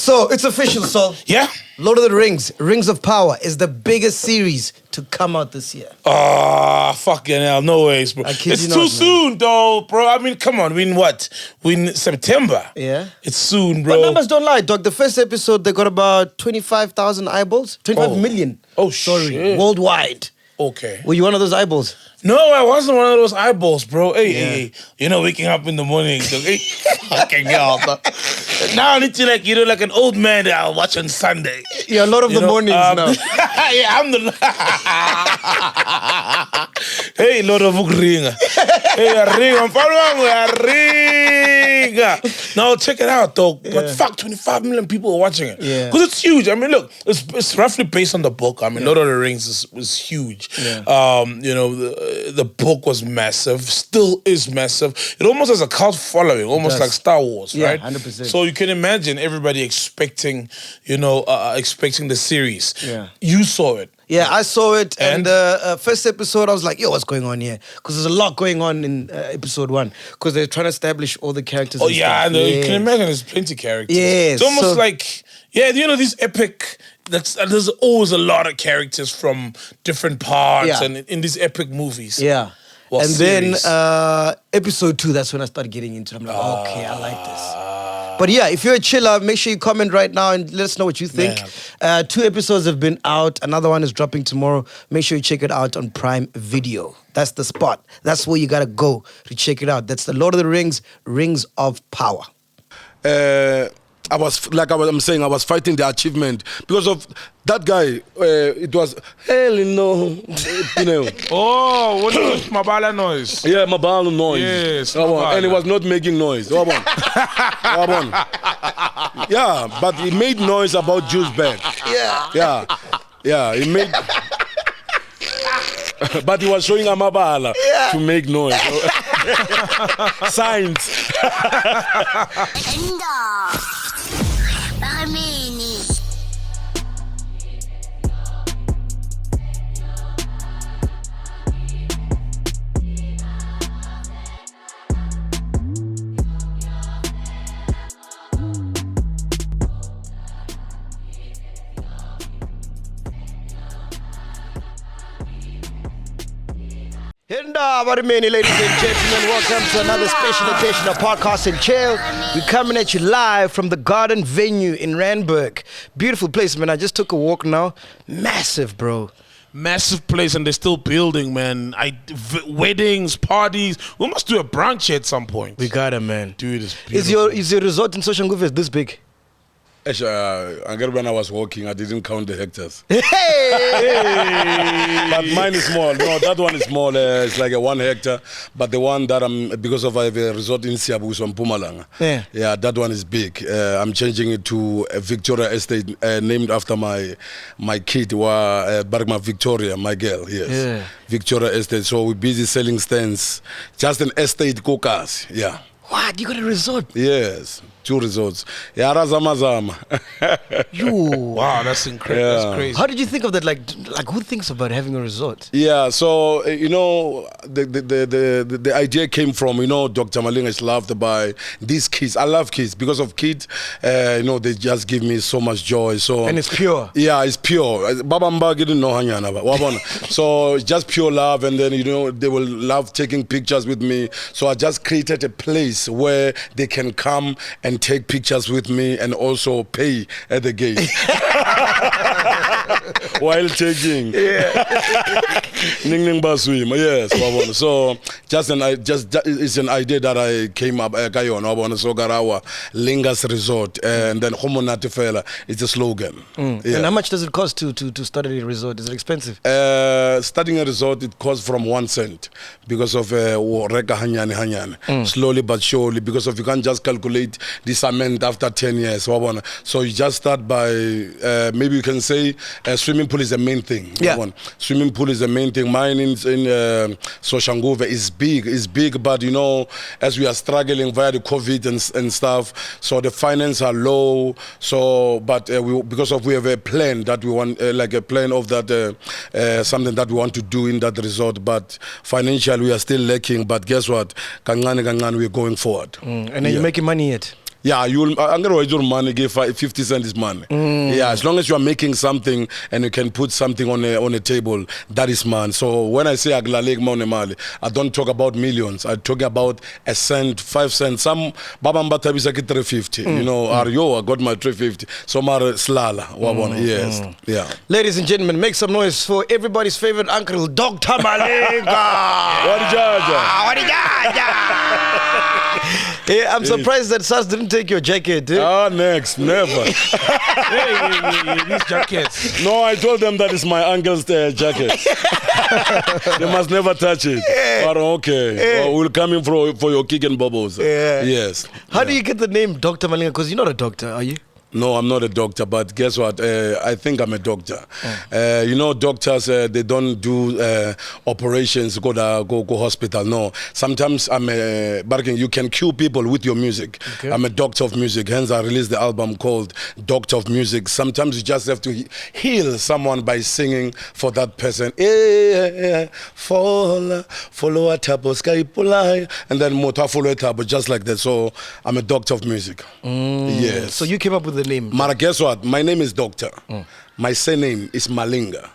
So it's official, Sol. Yeah. Lord of the Rings, Rings of Power is the biggest series to come out this year. Fucking hell, no ways, bro. It's too soon, though, bro. I mean, come on, we in what? We in September. Yeah. It's soon, bro. But numbers don't lie, dog. The first episode, they got about 25,000 eyeballs. 25 million. Oh, shit. Worldwide. Okay. Were you one of those eyeballs? No, I wasn't one of those eyeballs, bro. Hey, you know, waking up in the morning, so, hey, fucking hell. Now I need to like an old man that I'll watch on Sunday. Yeah, a lot of the mornings now. Yeah, I'm the... Hey, Lord of Ukringa. Hey, ringa. Now check it out, though. But fuck, 25 million people are watching it. Yeah. Because it's huge. I mean, look, it's roughly based on the book. I mean, Lord of the Rings is huge. Yeah. You know, the book was massive, still is massive. It almost has a cult following, almost like Star Wars, right? 100%. So you can imagine everybody expecting the series. Yeah. You saw it. Yeah, I saw it, and the first episode, I was like, yo, what's going on here? Because there's a lot going on in episode 1, because they're trying to establish all the characters. Oh, yeah, and you can imagine there's plenty of characters. Yes. It's almost like, you know, these epic... there's always a lot of characters from different parts and in these epic movies. Yeah. Well, and series. then episode 2, that's when I started getting into it. I'm like, okay, I like this. But yeah, if you're a chiller, make sure you comment right now and let us know what you think. 2 episodes have been out. Another one is dropping tomorrow. Make sure you check it out on Prime Video. That's the spot. That's where you got to go to check it out. That's the Lord of the Rings, Rings of Power. I was fighting the achievement because of that guy. It was hell no, you know. Oh, what is Mabala noise? Yeah, Mabala noise. Yes, and he was not making noise. Yeah, but he made noise about Jews back. Yeah, he made. But he was showing a Mabala to make noise. Signs. Ladies and gentlemen, welcome to another special edition of Podcast and Chill. We're coming at you live from the Garden Venue in Randburg. Beautiful place, man. I just took a walk now. Massive, bro. Massive place, and they're still building, man. Weddings, parties. We must do a brunch at some point. We got it, man. Dude, it's beautiful. Is your resort in Soshanguve this big? When I was walking, I didn't count the hectares. Hey! But mine is small. No, that one is small. It's like a 1 hectare. But the one that because of I have a resort in Siabu, from Mpumalanga. Yeah, that one is big. I'm changing it to a Victoria estate named after my kid, Bergman Victoria, my girl. Yes, Victoria estate. So we're busy selling stands. Just an estate cookas. Yeah. What? You got a resort? Yes. 2 resorts. Yeah, Razamazama. Wow, that's incredible. Yeah. That's crazy. How did you think of that? Like who thinks about having a resort? Yeah, so you know, the idea came from, you know, Dr. Malinga is loved by these kids. I love kids because of kids. You know, they just give me so much joy. So and it's pure. Yeah, it's pure. Baba Mba didn't know hanyana. So it's just pure love, and then you know they will love taking pictures with me. So I just created a place where they can come and take pictures with me and also pay at the gate while taking. Yes. So it's an idea that I came up so Garawa Lingas Resort, and then Homonatifela. It's a slogan. And how much does it cost to start a resort? Is it expensive? Starting a resort, it costs from 1 cent because of slowly but surely, because of you can't just calculate this amount after 10 years. So you just start by maybe you can say a swimming pool is the main thing. Swimming pool is the main thing. Mine in Soshanguve is big, but you know, as we are struggling via the COVID and stuff, so the finance are low. So, but we have a plan that we want, like a plan of that something that we want to do in that resort. But financially, we are still lacking. But guess what? We're going forward. And are you making money yet? Yeah, I'm gonna wait your money. Give 50 cents is money. Yeah, as long as you are making something and you can put something on a table, that is man. So when I say aglaleg money mali, I don't talk about millions. I talk about a cent, 5 cents. Some babamba tabisa 350. You know, Aryo, I got my 350. So mar slala. Yes. Yeah. Ladies and gentlemen, make some noise for everybody's favorite uncle, Dr. Malinga. What is Hey, I'm surprised that SARS didn't take your jacket. Next, never. These jackets. No, I told them that is my uncle's jacket. They must never touch it. But okay, we'll come in for your kick and bubbles. Yes. How do you get the name Dr. Malinga? Because you're not a doctor, are you? No, I'm not a doctor, but guess what? I think I'm a doctor. You know, doctors, they don't do operations, go hospital. No. Sometimes you can cure people with your music. Okay. I'm a doctor of music. Hence, I released the album called Doctor of Music. Sometimes you just have to heal someone by singing for that person. Follow a tabo, sky pulai, and then mota follow a tabo, just like that. So I'm a doctor of music. Yes. So you came up with the name. Mara, guess what? My name is Doctor. My surname is Malinga.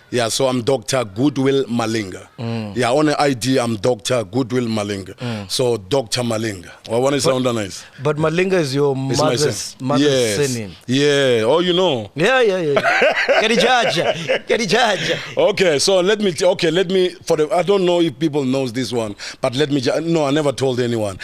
Yeah, so I'm Dr. Goodwill Malinga. Yeah, on the ID, I'm Dr. Goodwill Malinga. So Dr. Malinga. I want to sound nice. But Malinga is your mother's surname. Yeah. Oh, you know. Yeah. Get it judge. Okay, so let me. I don't know if people knows this one, but let me. No, I never told anyone.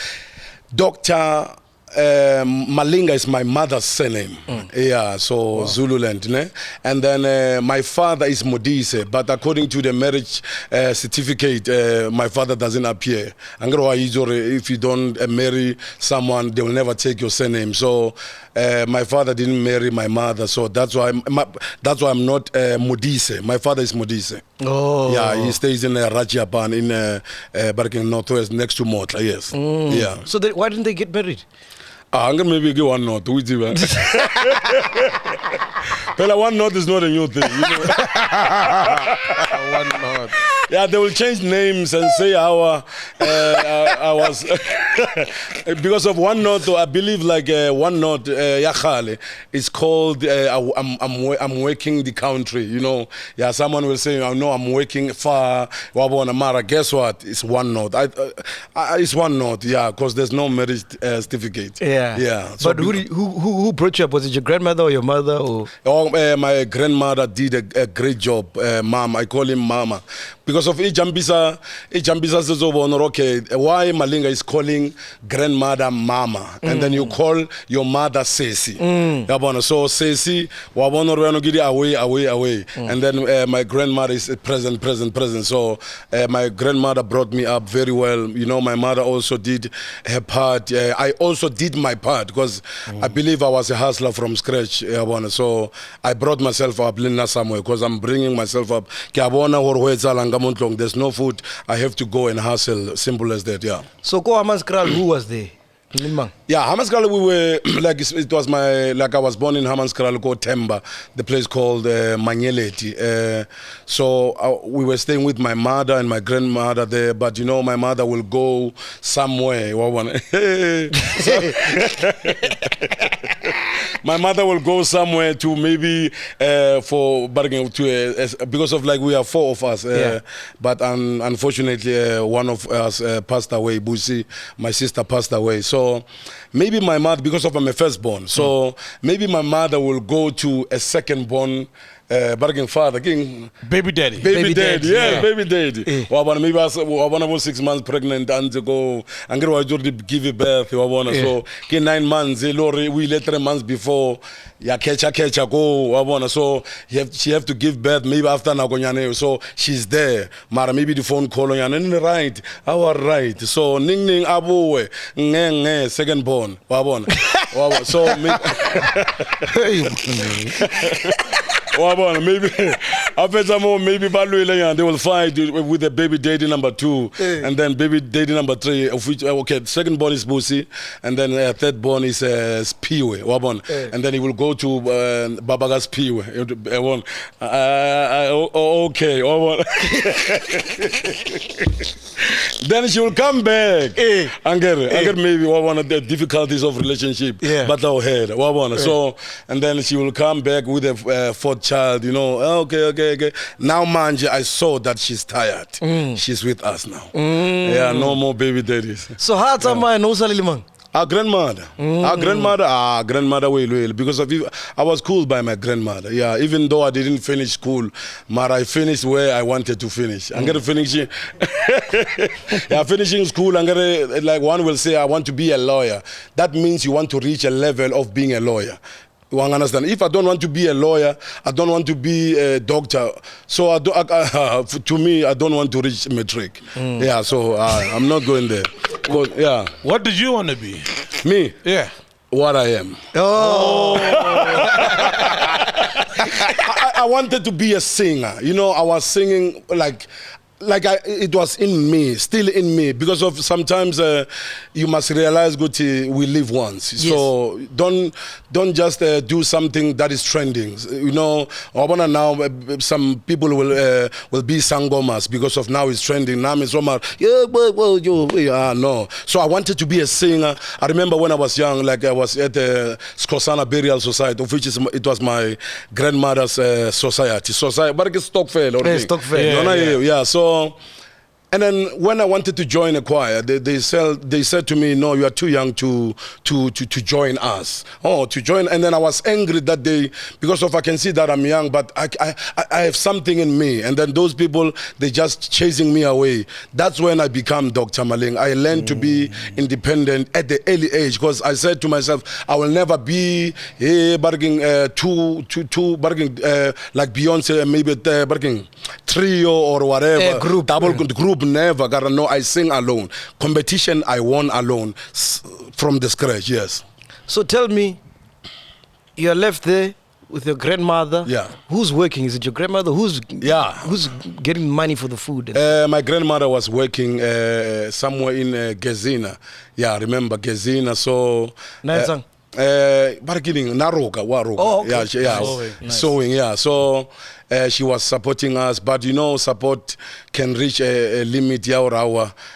Dr. Malinga is my mother's surname. Yeah, so Zululand. Ne? And then my father is Modise, but according to the marriage certificate, my father doesn't appear. If you don't marry someone, they will never take your surname. So my father didn't marry my mother, so that's why I'm not Modise. My father is Modise. Oh. Yeah, he stays in Rajapan in Barking Northwest next to Motla. Yes. Yeah. So why didn't they get married? I'm gonna maybe give one note. Pella, one note is not a new thing. You know? One note. Yeah, they will change names and say I was because of one note. I believe like one note. Yakhale is called. I'm working the country. You know. Yeah, someone will say, "I know I'm working far." Wabona Mara. Guess what? It's one note. It's one note. Yeah, because there's no marriage certificate. Yeah. So but who brought you up? Was it your grandmother or your mother? Or? My grandmother did a great job. Mom, I call him Mama. Because of Ijambisa says, okay, why Malinga is calling grandmother Mama, and then you call your mother Sesi. So Sesi, away. And then my grandmother is present. So my grandmother brought me up very well. You know, my mother also did her part. I also did my part because I believe I was a hustler from scratch. So I brought myself up somewhere because I'm bringing myself up. There's no food. I have to go and hustle. Simple as that, yeah. So, who was there? Yeah, Hammanskraal, we were it was I was born in Hammanskraal, Temba, the place called Manyeleti. So we were staying with my mother and my grandmother there, but you know, my mother will go somewhere. My mother will go somewhere to maybe for bargaining because of we are 4 of us. But unfortunately, one of us passed away. Busi, my sister, passed away. So maybe my mother, because of I'm a firstborn, so maybe my mother will go to a second-born bargain father, baby daddy. Baby daddy. Maybe I was 6 months pregnant and to go and give you birth. So 9 months, we let 3 months before. Catch go. So she have to give birth maybe after Nagonyane. So she's there. Mara maybe the phone call on right. Our right. So ning abu second born. So maybe After some more, maybe they will fight with the baby daddy number 2, and then baby daddy number 3. Of which second born is Busi, and then third born is Piwe, Wabon, and then he will go to Babaga's Piwe. Okay, Wabon. Then she will come back and get maybe one of the difficulties of relationship, but our head, so, and then she will come back with a 4th child, okay. Now, Manje, I saw that she's tired. She's with us now. Yeah, no more baby daddies. So, how no Salilimang? Our grandmother, grandmother will because I was cool by my grandmother. Yeah, even though I didn't finish school, but I finished where I wanted to finish. I'm gonna finish. Finishing school. I'm gonna like one will say I want to be a lawyer. That means you want to reach a level of being a lawyer. You understand? If I don't want to be a lawyer, I don't want to be a doctor. So to me, I don't want to reach matric. Yeah, so I'm not going there. But, yeah. What did you want to be? Me? Yeah. What I am. Oh. I wanted to be a singer. I was singing it was in me, still in me, because of sometimes you must realize we live once. Yes. So don't just do something that is trending. Now some people will be sangomas because of now it's trending. Now it's no. So I wanted to be a singer. I remember when I was young, like I was at the Skosana Burial Society, of which it was my grandmother's society, but it's Stockfair. Yeah. So. And then when I wanted to join a choir, they said to me, "No, you are too young to join us." To join, and then I was angry that day because I can see that I'm young, but I have something in me, and then those people they just chasing me away. That's when I become Dr. Malinga. I learned to be independent at the early age because I said to myself, I will never be barging like Beyonce, maybe barging trio or whatever group. Never, gotta know I sing alone. Competition, I won alone from the scratch, yes. So tell me, you're left there with your grandmother. Yeah. Who's working? Is it your grandmother? Who's getting money for the food? My grandmother was working somewhere in Gezina. Yeah, I remember Gezina, so... Naroka. Oh, okay. Yeah, sewing, yeah. So she was supporting us, but support can reach a limit.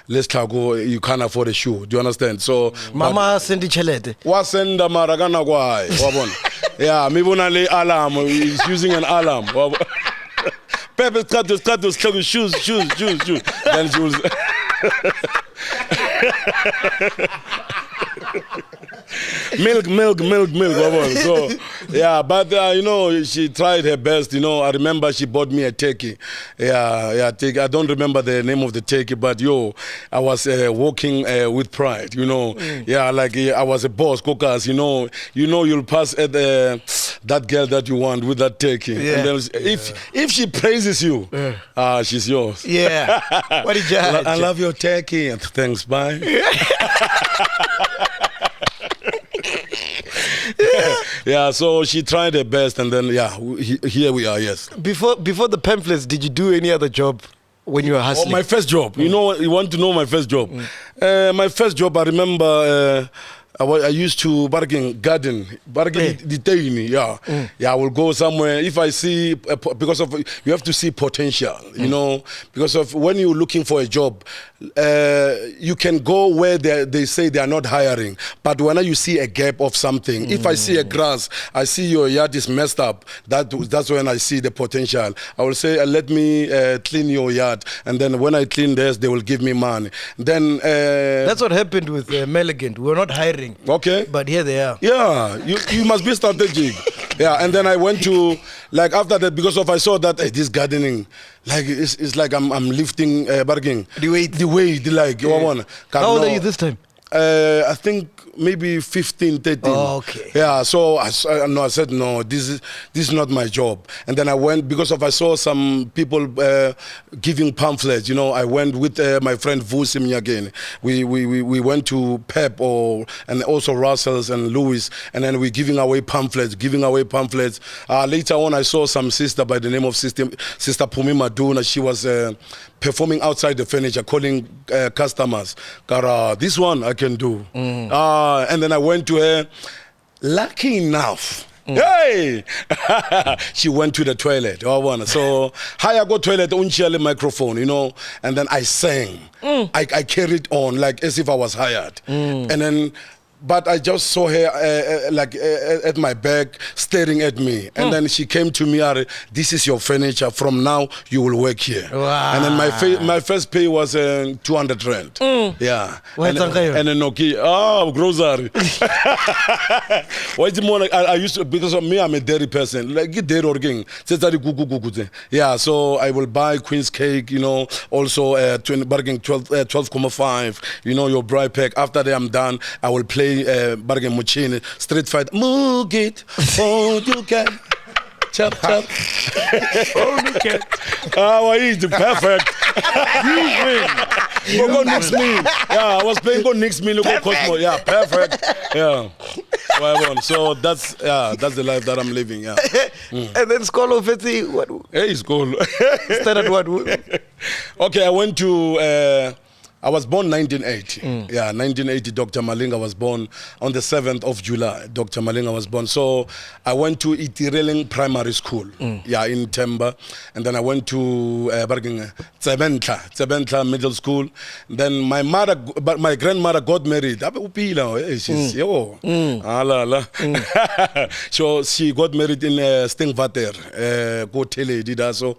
Let's go. You can't afford a shoe. Do you understand? So Mama sendi chelete. Wasenda maragana kwai. Wabona. Yeah, mibona le alarm. He's using an alarm. Pepe shoes. Then she was. milk. So yeah, but she tried her best. I remember she bought me a turkey. Yeah, turkey. I don't remember the name of the turkey, but I was walking with pride. Yeah, like I was a boss. Cookers, you'll pass at that girl that you want with that turkey. Yeah. And then if she praises you, she's yours. Yeah. What did you? I love your turkey. And thanks. Bye. Yeah, so she tried her best, and then here we are. Yes. Before the pamphlets, did you do any other job when you were hustling? My first job. You want to know my first job? My first job, I remember. I used to garden, detain. Yeah, I will go somewhere if I see because of you have to see potential. Because of when you're looking for a job, you can go where they say they are not hiring, but when you see a gap of something, if I see a grass, I see your yard is messed up. That's when I see the potential. I will say, let me clean your yard, and then when I clean theirs, they will give me money. Then that's what happened with Malinga. We were not hiring. Okay. But here they are. Yeah, you must be strategic. Yeah, and then I went to, after that, because I saw that this gardening, it's like I'm lifting, the weight. The weight, How old are you this time? I think maybe 15, 13. Oh, okay. Yeah, so I said, no, this is not my job. And then I went, because I saw some people giving pamphlets, I went with my friend Vusim again. We went to Pep and also Russell's and Lewis, and then we giving away pamphlets. Later on, I saw some sister by the name of Sister Pumi Maduna. She was performing outside the furniture, calling customers. Kara, this one I can do. And then I went to her. Lucky enough, hey, she went to the toilet. So I go toilet, unchiele microphone, and then I sang. I carried on like as if I was hired, and then. But I just saw her at my back staring at me. And then she came to me, this is your furniture. From now, you will work here. Wow. And then my first pay was 200 rand. Yeah. And then grocery. I used to, because of me, I'm a dairy person. Like, get dairy working. Yeah, so I will buy Queen's cake, also 12.5, your bride pack. After that, I'm done. I will play bargain machine, street fight. Move it, all you can. Chop, chop. All you can. How are you? Perfect. You go next me. Yeah, I was playing go next me. Look at Cosmo. Yeah, perfect. Yeah. So that's the life that I'm living. Yeah. And then Skolo Fetsi, what? Hey, Skolo. Started what? Okay, I went to. I was born 1980. Yeah, 1980, Dr. Malinga was born on the 7th of July. Dr. Malinga was born. So I went to Itireling Primary School, yeah, in Temba. And then I went to Tsebentla Middle School. Then my grandmother got married. She's So she got married in Stingvater. Go tele did so.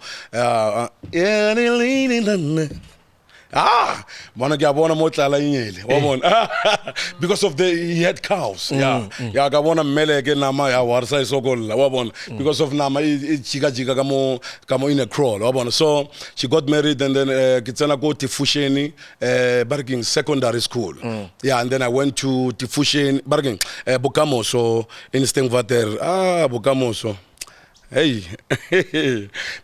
Because of he had cows. Because of nama chiga kamo in a crawl. So she got married and then Kitsana go to Fusheni Barking Secondary School. Yeah, and then I went to Tifusheni Barking Bukamo, so in Stengvater. Bukamo, so. Hey,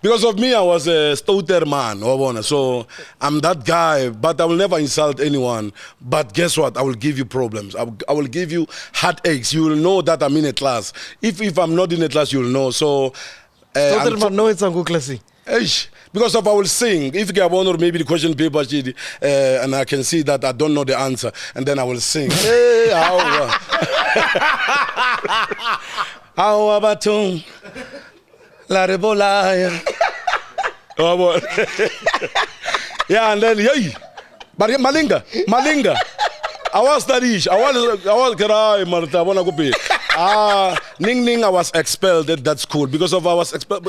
because of me, I was a stouter man. So I'm that guy, but I will never insult anyone. But guess what? I will give you problems. I will give you heartaches. You will know that I'm in a class. If I'm not in a class, you will know. So, stouter man, no, it's a good class. Because of I will sing. If you have one or maybe the question paper, and I can see that I don't know the answer, and then I will sing. Hey, how about La Rebolaya. Yeah, and then but Malinga. I was studying. I was Ning, I was expelled at that school because of I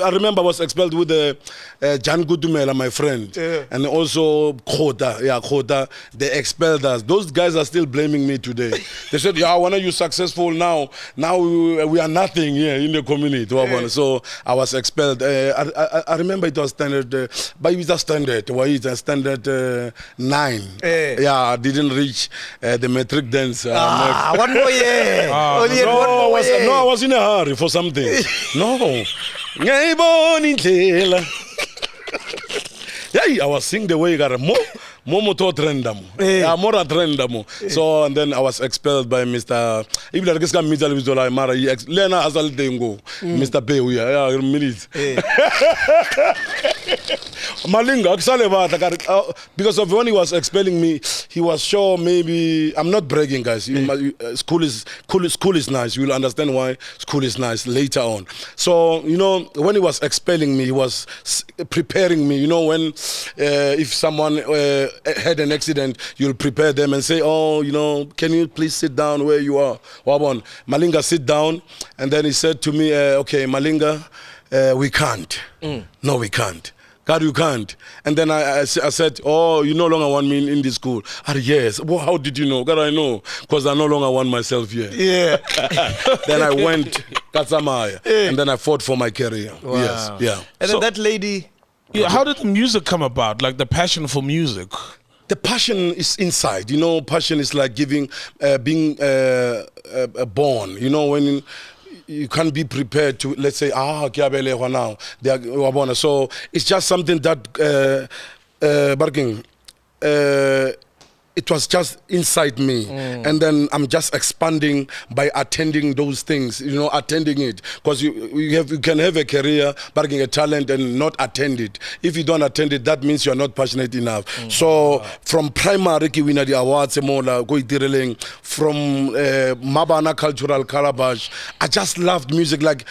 remember I was expelled with Jan Gudumela, my friend, and also Khota. Yeah, Khota. They expelled us. Those guys are still blaming me today. They said, "Yeah, when are you successful now? Now we are nothing here in the community." So I was expelled. I remember it was standard, but it was a standard. Standard 9. Yeah, I didn't reach the metric dance. One more year. I was in a hurry for something. No. Yeah, I was singing the way you got a more trendamo. So and then I was expelled by Mr. Mr. Malinga, because of when he was expelling me, he was sure maybe I'm not bragging, guys. School is nice. You will understand why school is nice later on. So when he was expelling me, he was preparing me. When if someone had an accident, you'll prepare them and say, can you please sit down where you are? Malinga, sit down. And then he said to me, okay, Malinga, we can't. No, we can't. God, you can't. And then I said, you no longer want me in this school. Yes. Well, how did you know? God, I know. Because I no longer want myself here. Yeah. Then I went Katsamaya. And then I fought for my career. Wow. Yes. Yeah. And then that lady... Yeah, how did the music come about? Like the passion for music? the passion is inside. Passion is like being born. When you can't be prepared to, let's say, now. So it's just something that it was just inside me, and then I'm just expanding by attending those things, attending it, because you can have a career, barking a talent, and not attend it. If you don't attend it, that means you're not passionate enough. So from primary, we the awards, from Mabana Cultural Calabash, I just loved music. Like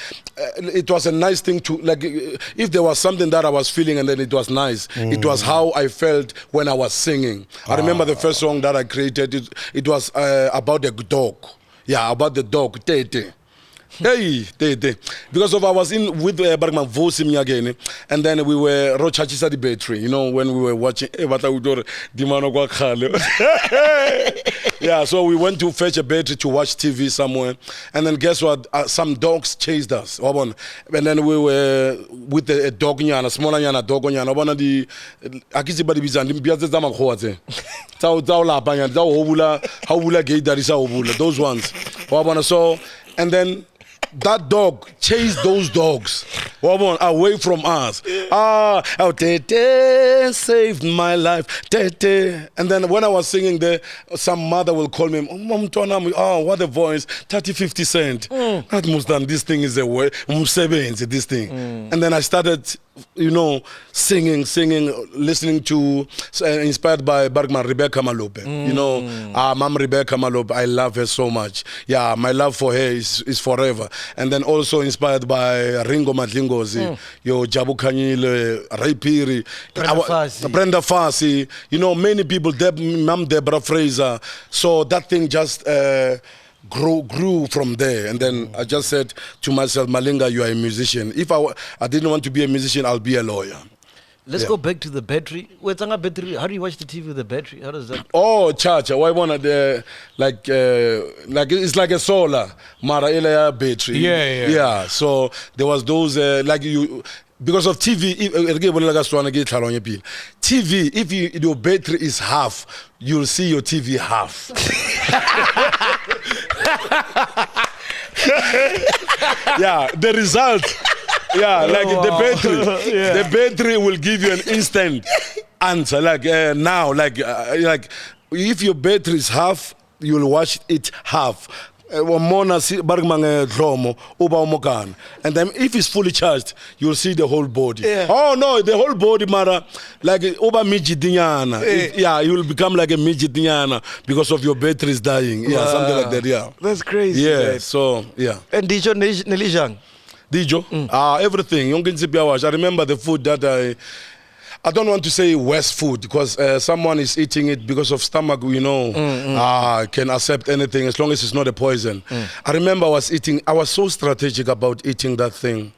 it was a nice thing to, like, if there was something that I was feeling, and then it was nice. It was how I felt when I was singing. I remember the first song that I created, it was about the dog. Yeah, about the dog, Tete. Hey, Tete. Because I was in with Bergman Vosim again, and then we were Rochachisa the battery, when we were watching Yeah, so we went to fetch a battery to watch TV somewhere, and then guess what? Some dogs chased us. And then we were with a dog, a smaller dog, those ones. So, and then that dog chased those dogs away from us. Tete saved my life, Tete. And then when I was singing there, some mother will call me, what a voice, 30, 50 cent. That must done, this thing is a way, this thing. And then I started, singing, listening to, inspired by Bergman, Rebecca Malope. Mom Rebecca Malope, I love her so much. Yeah, my love for her is forever. And then also inspired by Ringo Madlingozi, Jabu Kanyile, Ray Piri, Brenda Fassi, many people, Mom Deborah Fraser. So that thing just grew from there. And then I just said to myself, Malinga, you are a musician. If I didn't want to be a musician, I'll be a lawyer. Let's go back to the battery. How do you watch the TV with the battery? How does that? Oh, chacha. Why wanna like it's like a solar mara battery. Yeah. So there was those like you. Because of TV, if your battery is half, you'll see your TV half. Yeah, the result. Yeah, like the battery will give you an instant answer. Like now, like if your battery is half, you'll watch it half. And then if it's fully charged, you'll see the whole body. Yeah. Oh no, the whole body matter like over midget dinyana. Yeah, you will become like a midget dinyana because of your battery is dying. Yeah, something like that. Yeah, that's crazy. Yeah, man. so yeah. And Dijo Nelijang? Dijo, everything. I remember the food that I don't want to say West food because someone is eating it because of stomach, can accept anything as long as it's not a poison. I remember I was so strategic about eating that thing.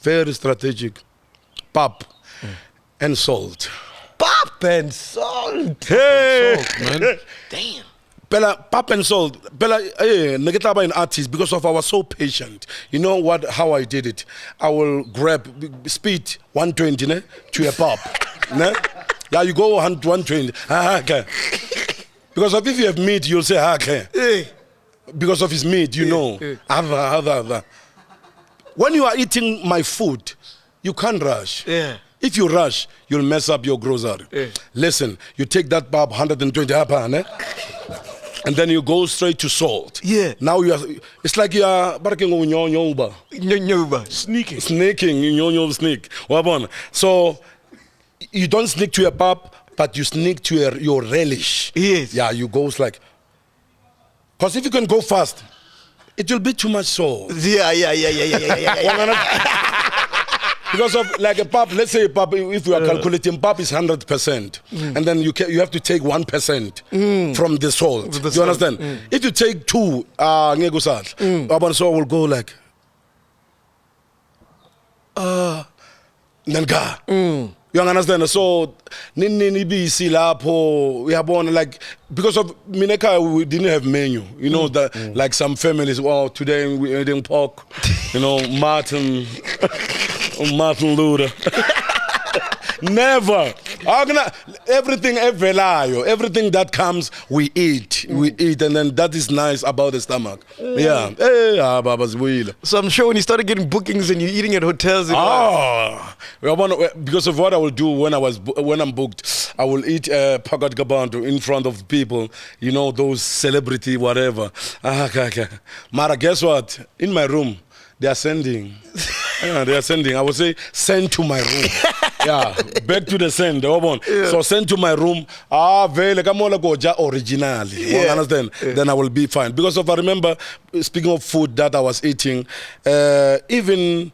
Very strategic. Pap and salt. Pap and salt? Hey! Salt, man. Damn. Pap and salt. Negetaba an artist because of I was so patient. You know how I did it? I will grab speed 120 to a pap. Yeah, you go 120. Okay. Because if you have meat, you'll say okay. Because of his meat, you know. When you are eating my food, you can't rush. Yeah. If you rush, you'll mess up your grocery. Listen, you take that pap 120 and then you go straight to salt. Yeah. Now it's like you are barking on Sneaking. Sneak. So you don't sneak to a pap, but you sneak to your relish. Yes. Yeah, you go like, because if you can go fast, it will be too much salt. Yeah. Because of like a pap, let's say a pap, if we are calculating, pap is 100%, and then you have to take 1% from the salt. Do you understand? If you take 2, so will go like, you understand? So, like, because of Mineka, we didn't have menu. You know, that like some families, today we're eating pork, Martin Luther. Never. Everything that comes, we eat. We eat, and then that is nice about the stomach. Yeah. So I'm sure when you started getting bookings and you're eating at hotels. Because of what I will do when I'm booked, I will eat pakat gabantu in front of people. You know, those celebrity whatever. Mara, guess what? In my room, they are sending. I would say, send to my room. Yeah, back to the send. So send to my room. Originally. You understand? Then I will be fine. Because if I remember, speaking of food that I was eating, even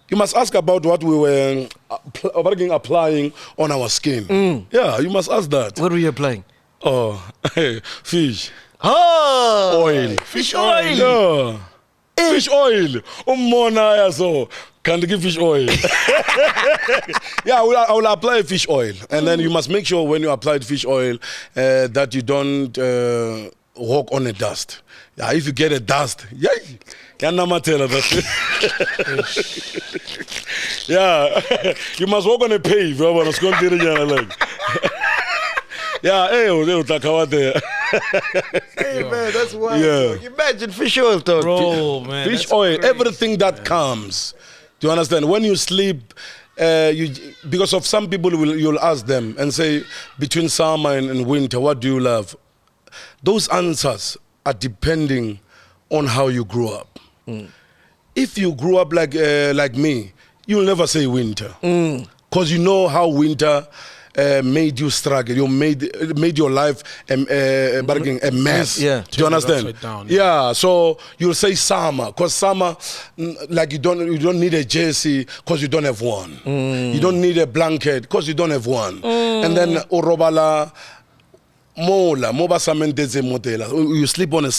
you must ask about what we were applying on our skin. Yeah, you must ask that. What were you applying? Oh, fish. Oh, oil. Fish oil. Yeah. Fish oil. So can they give fish oil? Yeah, I will apply fish oil. And then you must make sure when you apply fish oil that you don't walk on a dust. Yeah, if you get a dust, yeah. Yeah, you must walk on a pave. Yeah, hey man, that's wild. Yeah. Imagine fish oil, dog. Bro, man. Fish oil, crazy. Everything that comes. Do you understand? When you sleep, because of some people, you'll ask them and say, between summer and winter, what do you love? Those answers are depending on how you grew up. If you grew up like me, you'll never say winter. Because you know how winter made you struggle. You made your life a mess. Yeah. Do you understand? Down, yeah. So you'll say summer, because summer, like you don't need a jersey because you don't have one. You don't need a blanket because you don't have one. And then orobala. You sleep on a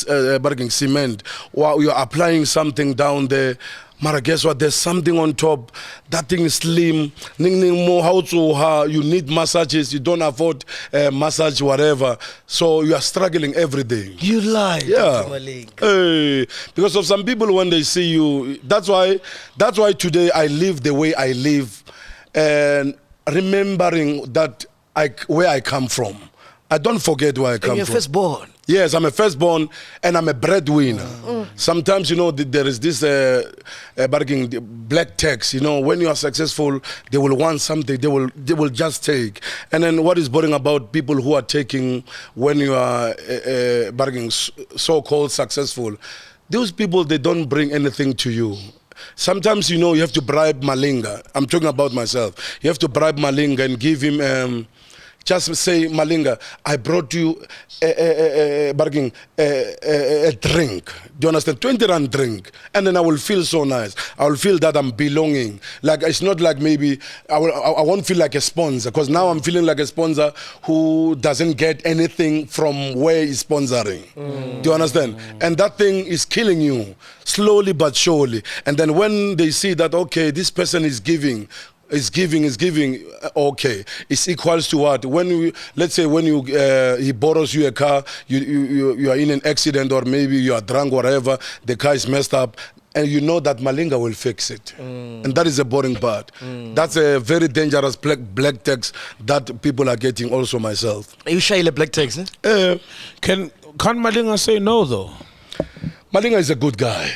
cement while you're applying something down there. Mara, guess what? There's something on top. That thing is slim. You need massages. You don't afford massage, whatever. So you are struggling every day. You lie. Yeah. Hey, because of some people, when they see you, that's why today I live the way I live, and remembering that where I come from. I don't forget where I come from. And you're firstborn. Yes, I'm a firstborn and I'm a breadwinner. Sometimes, there is this black tax. When you are successful, they will want something. They will just take. And then what is boring about people who are taking when you are so-called successful? Those people, they don't bring anything to you. Sometimes, you have to bribe Malinga. I'm talking about myself. You have to bribe Malinga and give him... just say, Malinga, I brought you a drink. Do you understand? 20 rand drink. And then I will feel so nice. I will feel that I'm belonging. Like, it's not like maybe, I won't feel like a sponsor, because now I'm feeling like a sponsor who doesn't get anything from where he's sponsoring. Do you understand? And that thing is killing you, slowly but surely. And then when they see that, okay, this person is giving, okay, it's equals to what? Let's say he borrows you a car, you are in an accident, or maybe you are drunk, whatever, the car is messed up, and you know that Malinga will fix it. And that is a boring part. That's a very dangerous black text that people are getting, also myself. You shy the black text, eh? Can Malinga say no, though? Malinga is a good guy.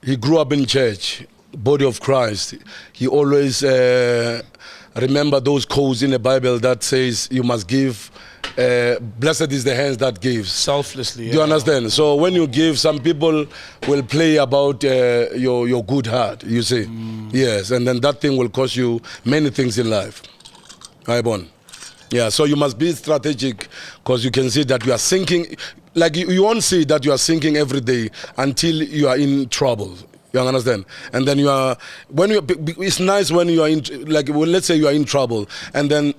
He grew up in church. Body of Christ. He always remember those codes in the Bible that says you must give. Blessed is the hands that gives. Selflessly. Do you understand? So when you give, some people will play about your good heart, you see. Yes, and then that thing will cost you many things in life. Right, Bon? Yeah, so you must be strategic, because you can see that you are sinking. Like you won't see that you are sinking every day until you are in trouble. You understand? And then it's nice when you are in, let's say you are in trouble, and then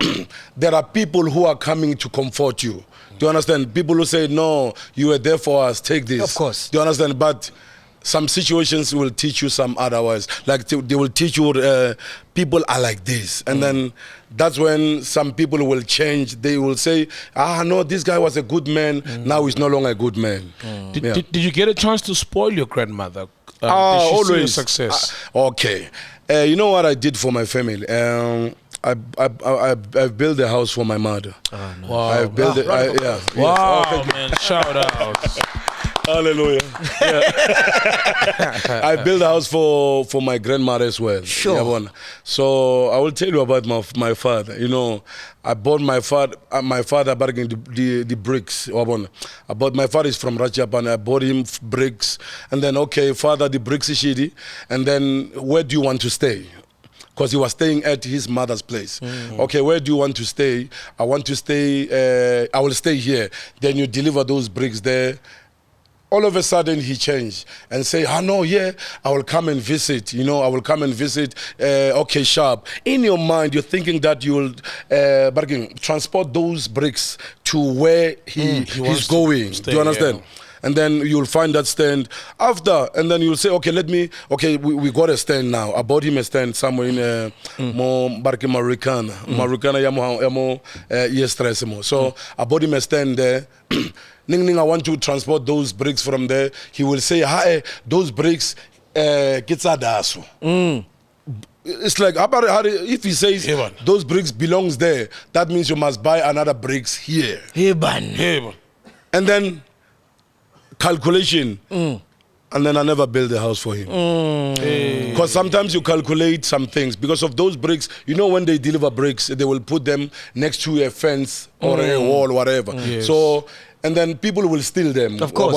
there are people who are coming to comfort you. Do you understand? People who say, no, you were there for us, take this. Of course. Do you understand? But some situations will teach you some otherwise. Like they will teach you people are like this. And then that's when some people will change. They will say, no, this guy was a good man. Now he's no longer a good man. Did you get a chance to spoil your grandmother? Always. See your success? Okay. You know what I did for my family? I've built a house for my mother. Oh, no. Wow. I've built it. Wow, man. Shout out. Hallelujah. Yeah. I built a house for my grandmother as well. Sure. Yeah, so I will tell you about my father. You know, I bought my father bargain the bricks. I bought my father is from Rajapan. I bought him bricks, and then okay, father, the bricks is shitty. And then where do you want to stay? Because he was staying at his mother's place. Okay, where do you want to stay? I want to stay. I will stay here. Then you deliver those bricks there. All of a sudden he changed and say, no, yeah, I will come and visit. You know, I will come and visit. Okay, sharp. In your mind, you're thinking that you will transport those bricks to where he's going. Do you understand? Yeah. And then you'll find that stand after, and then you'll say, okay, we got a stand now. I bought him a stand somewhere in Marikana. Marikana, So I bought him a stand there. I want to transport those bricks from there. He will say, hi, those bricks, Kitsadasu. It's like, if he says those bricks belongs there, that means you must buy another bricks here. And then calculation. And then I never built a house for him. Because sometimes you calculate some things. Because of those bricks, you know when they deliver bricks, they will put them next to a fence or a wall, whatever. Yes. So, and then people will steal them. Of course.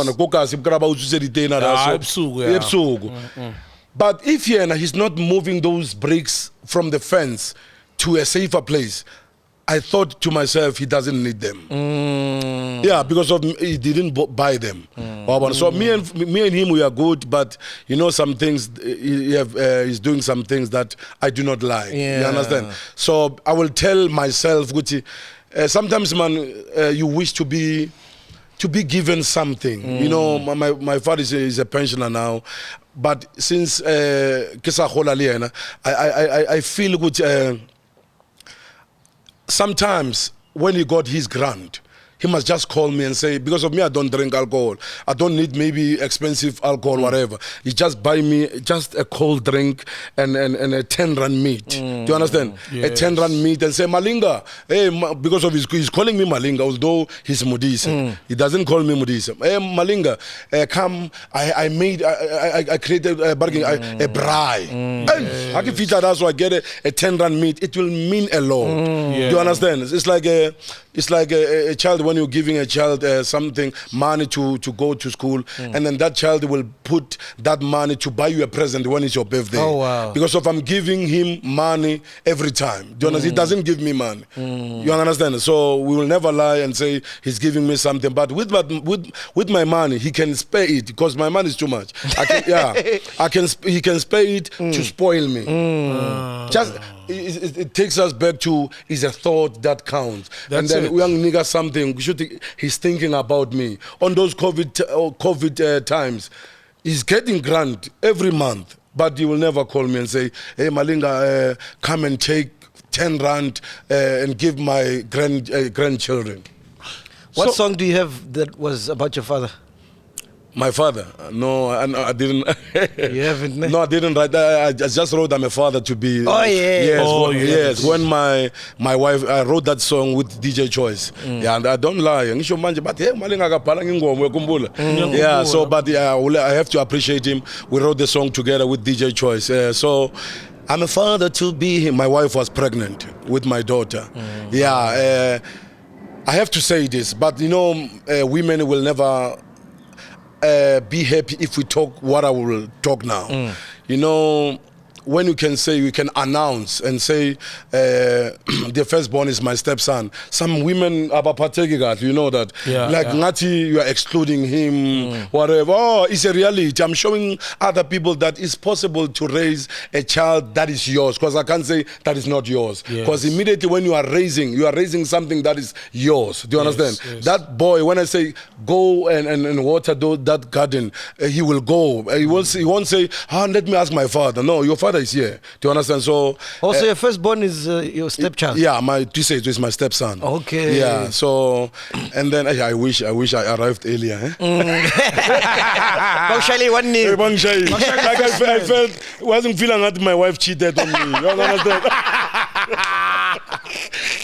But if he's not moving those bricks from the fence to a safer place, I thought to myself, he doesn't need them. Yeah, because he didn't buy them. So me and him, we are good, but you know some things, he's doing some things that I do not like. Yeah. You understand? So I will tell myself, sometimes, man, you wish to be given something. You know, my father is a pensioner now, but since I feel good. Sometimes when he got his grant, he must just call me and say, because of me, I don't drink alcohol. I don't need maybe expensive alcohol, whatever. He just buy me just a cold drink and a 10 rand meat. Do you understand? Yes. A 10 rand meat and say, Malinga. Hey, because of he's calling me Malinga, although he's Mudisa. He doesn't call me Mudisa. Hey, Malinga, come, I created a bargain, a braai. Hey, I can feature that so I get a 10 rand meat. It will mean a lot. Do you understand? It's like a child, when you're giving a child something, money to go to school, and then that child will put that money to buy you a present when it's your birthday. Oh, wow. Because if I'm giving him money every time, do you understand? He doesn't give me money. You understand? So we will never lie and say he's giving me something. But with my money, he can spare it because my money is too much. He can spare it to spoil me. Just it takes us back to is a thought that counts. That's and then young nigga something he's thinking about me on those COVID times. He's getting grant every month, but he will never call me and say, hey Malinga, come and take 10 rand and give my grandchildren. What song do you have that was about your father? My father? No, I didn't. You haven't? No, I didn't write that. I just wrote I'm a father to be. Oh, yeah. Yes, when my wife, I wrote that song with DJ Choice. Yeah, and I don't lie. But hey, yeah, so, but I have to appreciate him. We wrote the song together with DJ Choice. So, I'm a father to be him. My wife was pregnant with my daughter. Yeah, I have to say this, but you know, women will never be happy if we talk what I will talk now. You know, when you can announce and say the firstborn is my stepson. Some women are particular, you know that. Ngati, you are excluding him, whatever. Oh, it's a reality. I'm showing other people that it's possible to raise a child that is yours. Because I can't say that is not yours. Because immediately when you are raising something that is yours. Do you understand? Yes. That boy, when I say go and water that garden, he will go. He won't say, let me ask my father. No, your father father is here. Do you understand? So also your firstborn is your stepchild. Yeah, my Tisage is my stepson. Okay. Yeah. So and then I wish I arrived earlier. Eh? One name. Like I felt wasn't feeling that my wife cheated on me. You don't understand?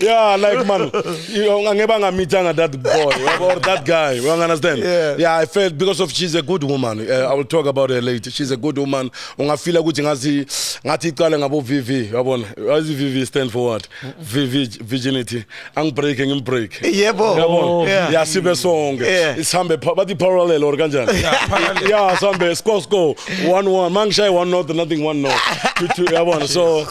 Yeah, like man, I never meet that boy or that guy. You understand? Yeah, I felt because of she's a good woman. I will talk about her later. She's a good woman. I feel like ngati calling about VV. What does VV stand for? What? Virginity. I'm breaking and break. Yeah, boy. Yeah, super song. It's some but the parallel or ganjan. Yeah, some score 1-1. Man shy 1 note, nothing 1 note. 2-2. So.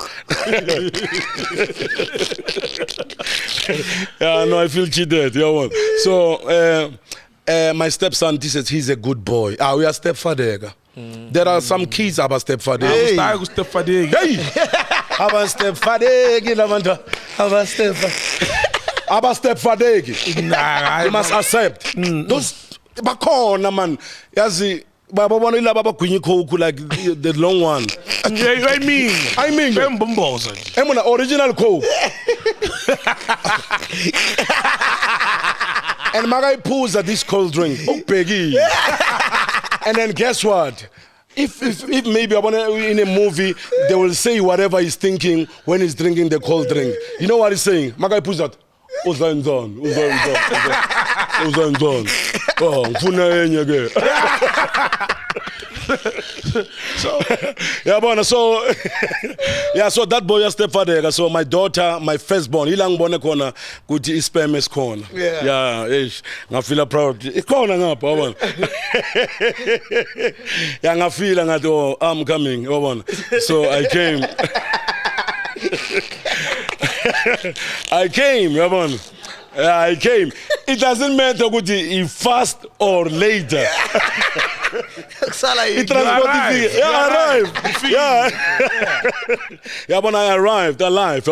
Yeah, no, I feel cheated. So my stepson, he says he's a good boy. We are stepfather. There are some kids about stepfather. Hey. About stepfather. About stepfather. You must accept. Those bakona man. Yazi Baba Baba like the long one. I mean, I'm an original coke. And Magai pulls at this cold drink. Oh, Peggy. And then guess what? If maybe in a movie, they will say whatever he's thinking when he's drinking the cold drink. You know what he's saying? Magai pulls that. Uzanzon. Oh, so that boy is stepfather. So my daughter, my firstborn, ilang born corner, good is sperm corner. Yeah, I feel proud. It's corner up, yeah, I feel like I'm coming. So I came. I came. It doesn't matter if fast or later. It arrived. Yeah. Yeah, but I arrived alive.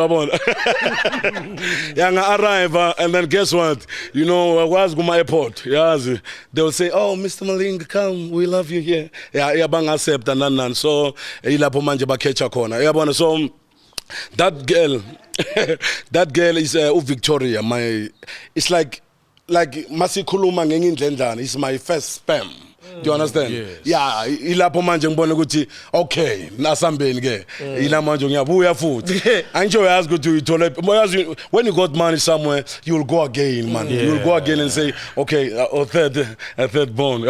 Yeah, I arrived, and then guess what? You know, I was going to my airport. Yeah, they will say, "Oh, Mr. Malinga, come, we love you here." Yeah, bang accept and so ilapo manje bakecha corner. Yeah, so that girl is Victoria. It's like Masikuluma ngengindlendlana. It's my first sperm. Do you understand? Yes. Yeah, ilapo manje ngibona ukuthi okay, nasambeni ke. Ila manje ngiyabuya futhi. Angisho yazi ukuthi uyithola when you got money somewhere, you will go again, man. You will go again and say, okay, a third bone.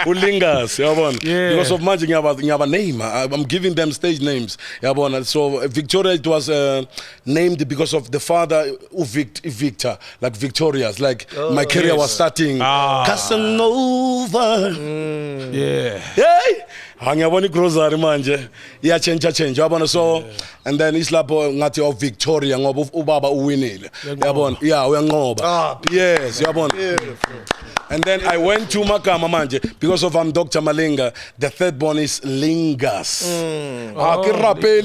Ulingas, because of manje ngiyaba name. I'm giving them stage names. So Victoria, it was named because of the father Victor, like Victoria's, like my career was starting. Over. Yeah. Hangaboni grocery manje. Yeah, change. So and then islapo ngati of Victoria ngoba ubaba uwinile. Yabona. Yeah, uyanqoba. Yes, yabona. And then I went to Makama manje because of Dr. Malinga. The third born is Lingas.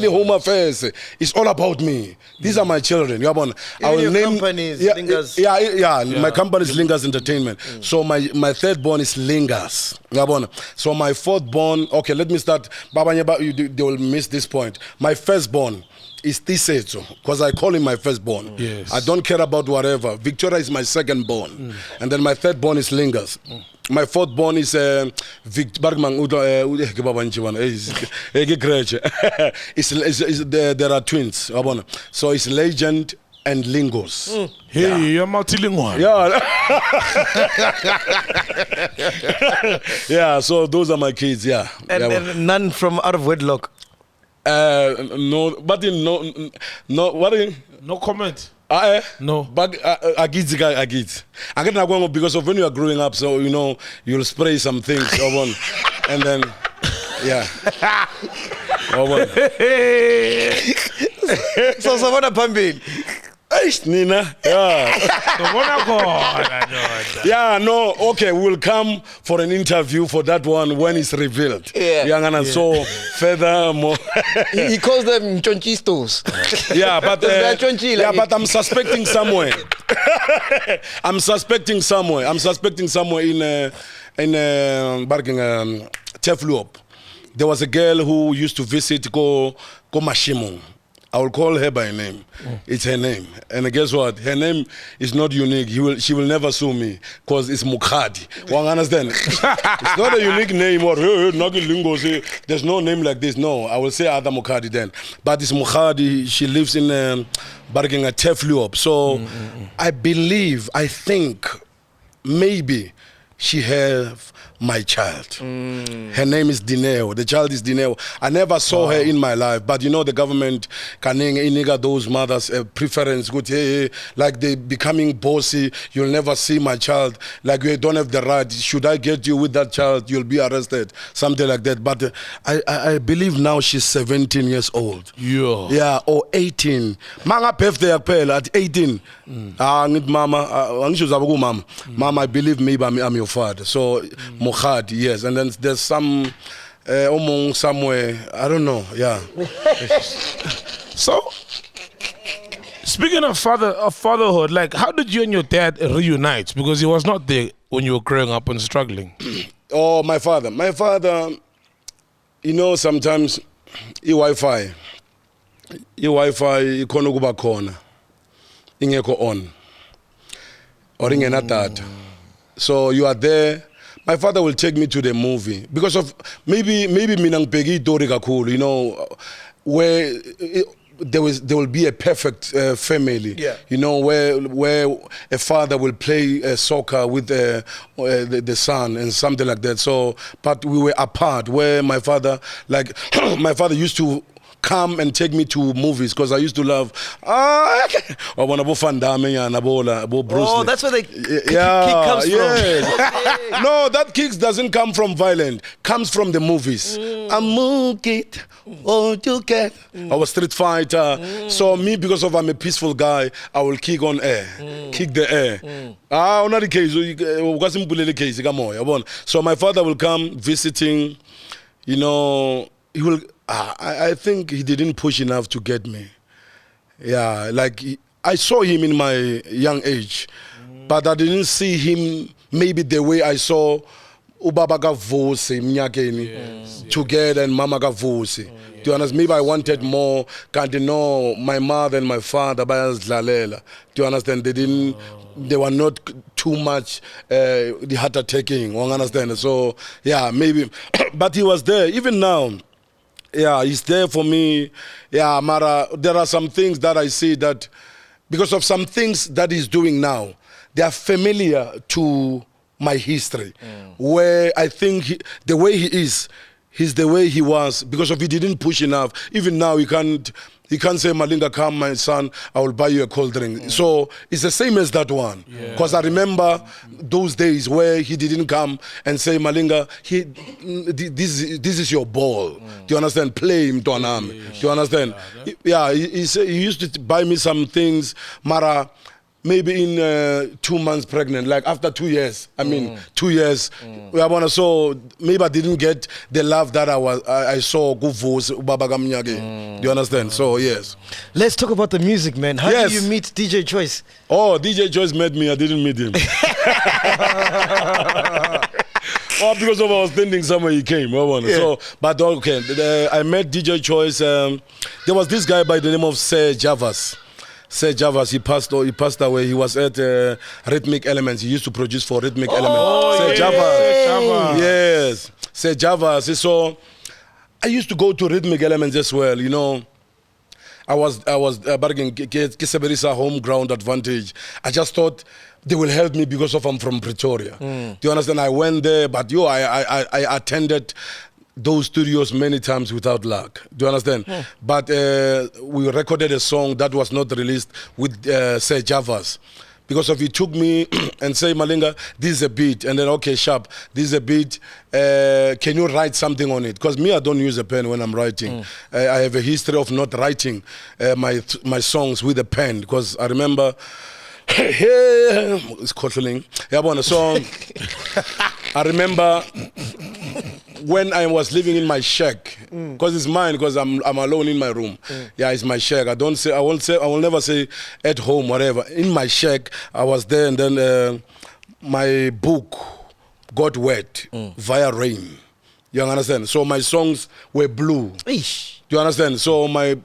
Home affairs. It's all about me. These are my children. Yabona. I will name companies. Lingas. Yeah. My company is Lingas Entertainment. So my third born is Lingas. Yabona. So my fourth born. Okay, let me start. Baba Nyaba, they will miss this point. My firstborn is Tiseto, because I call him my firstborn. Yes. I don't care about whatever. Victoria is my secondborn. And then my thirdborn is Lingas. My fourthborn is there are twins. So it's Legend and Lingos. Hey, you're multilingual. Yeah. Yeah, so those are my kids, yeah. And none from out of wedlock. No, but No comment. No. But agit. I get not because of when you are growing up, so you know you'll spray some things and then yeah. So what a pambil. Nina, yeah, no, okay, we'll come for an interview for that one when it's revealed. So furthermore, he calls them chonchistos. But I'm suspecting somewhere. I'm suspecting somewhere in Barking Tefluop. there was a girl who used to visit Go Mashimong. I will call her by name. It's her name. And guess what? Her name is not unique. She will never sue me because it's Mukhadi. One understand? It's not a unique name or there's no name like this. No, I will say other Mukhadi then. But it's Mukhadi. She lives in Barking at Tefluop. So I think maybe she have my child. Her name is Dineo. The child is Dineo. I never saw her in my life, but you know the government can nigga those mothers preference. Good, hey, like they becoming bossy. You'll never see my child. Like you don't have the right. Should I get you with that child? You'll be arrested. Something like that. But I believe now she's 17 years old. Yeah, or 18. Manga birthday at 18. Mama. Mama, I believe maybe I'm your father. So. Mukhad, yes, and then there's some somewhere, I don't know, yeah. So, speaking of fatherhood, like how did you and your dad reunite? Because he was not there when you were growing up and struggling. Oh, my father, you know, sometimes Wi-Fi, ikhono kuba khona, ingekho on, or ingena data. So you are there. My father will take me to the movie because of maybe mina ngibheke itori kakhulu, you know, where there will be a perfect family, you know, where a father will play soccer with the son and something like that. So, but we were apart. Where my father, like my father used to come and take me to movies because I used to love. Oh, that's where the kick comes from. Okay. No, that kick doesn't come from violence. Comes from the movies. Amukit, you get. I was Street Fighter. So me, because of I'm a peaceful guy, I will kick on air, kick the air. Another case. So my father will come visiting. You know, he will. I think he didn't push enough to get me. Yeah, like I saw him in my young age, but I didn't see him maybe the way I saw Ubaba Gavose, Mnyakeni, together and Mama Gavose. Do you understand? Maybe I wanted more. Can't you know my mother and my father? Do you understand? They were not too much the heart attacking. You understand? So yeah, maybe, but he was there. Even now. Yeah, he's there for me. Yeah, Mara, there are some things that I see that because of some things that he's doing now, they are familiar to my history. Where I think the way he is, he's the way he was because of he didn't push enough. Even now, he can't say, Malinga, come, my son, I will buy you a cold drink. So it's the same as that one. Because I remember those days where he didn't come and say, Malinga, this is your ball. Do you understand? Play him to an arm. Do you understand? Yeah, he used to buy me some things, Mara, maybe in 2 months pregnant, like after 2 years. I mean, 2 years. So maybe I didn't get the love that I saw. Do you understand? So yes. Let's talk about the music, man. How did you meet DJ Choice? Oh, DJ Choice met me. I didn't meet him. Oh, because of I was standing somewhere, he came. So, but okay, I met DJ Choice. There was this guy by the name of Sir Javas. Sir Javas, he passed away. He was at Rhythmic Elements. He used to produce for Rhythmic Elements. Sir Javas. Yes. Sir Javas. So I used to go to Rhythmic Elements as well, you know. I was bargaining Maphorisa home ground advantage. I just thought they will help me because of I'm from Pretoria. Do you understand? I went there, but I attended those studios many times without luck. Do you understand? But we recorded a song that was not released with Sir Javas. Because if he took me and say, Malinga, this is a beat, and then, okay, Sharp, this is a beat, can you write something on it? Because me, I don't use a pen when I'm writing. I have a history of not writing my songs with a pen, because I remember, it's Kotling. So I remember when I was living in my shack, because it's mine, because I'm alone in my room. Yeah, it's my shack. I will never say at home, whatever. In my shack, I was there, and then my book got wet via rain. You understand? So my songs were blue. Eesh. Do you understand? So my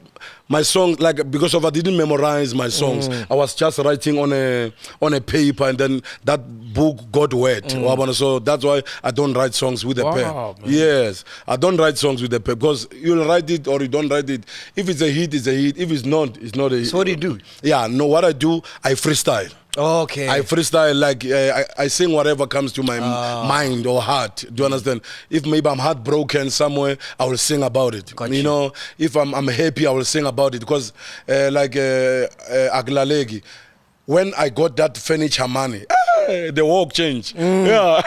songs, like, because of I didn't memorize my songs, I was just writing on a paper, and then that book got wet. So that's why I don't write songs with a pen. Man. Yes, I don't write songs with a pen, because you'll write it or you don't write it. If it's a hit, it's a hit. If it's not a hit. So what do you do? Yeah, no, what I do, I freestyle. Okay. I freestyle, like I sing whatever comes to my mind or heart. Do you understand? If maybe I'm heartbroken somewhere, I will sing about it. Gotcha. You know, if I'm happy, I will sing about it. Because like Aglalegi, when I got that furniture money, the walk changed. Yeah.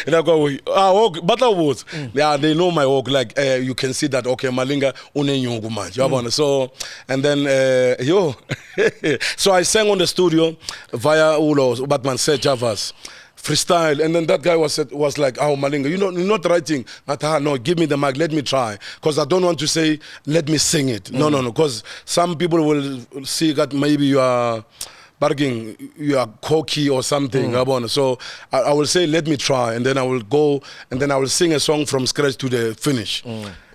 And I go, walk, but I was. Yeah, they know my walk. Like you can see that, okay, Malinga unenyungu man. So, and then so I sang on the studio via Ulo Batman said Javas. Freestyle, and then that guy was like, "Oh, Malinga, you're not writing." No, give me the mic, let me try, because I don't want to say, "Let me sing it." No, because some people will see that maybe you are barging, you are cocky or something. So I will say, "Let me try," and then I will go, and then I will sing a song from scratch to the finish,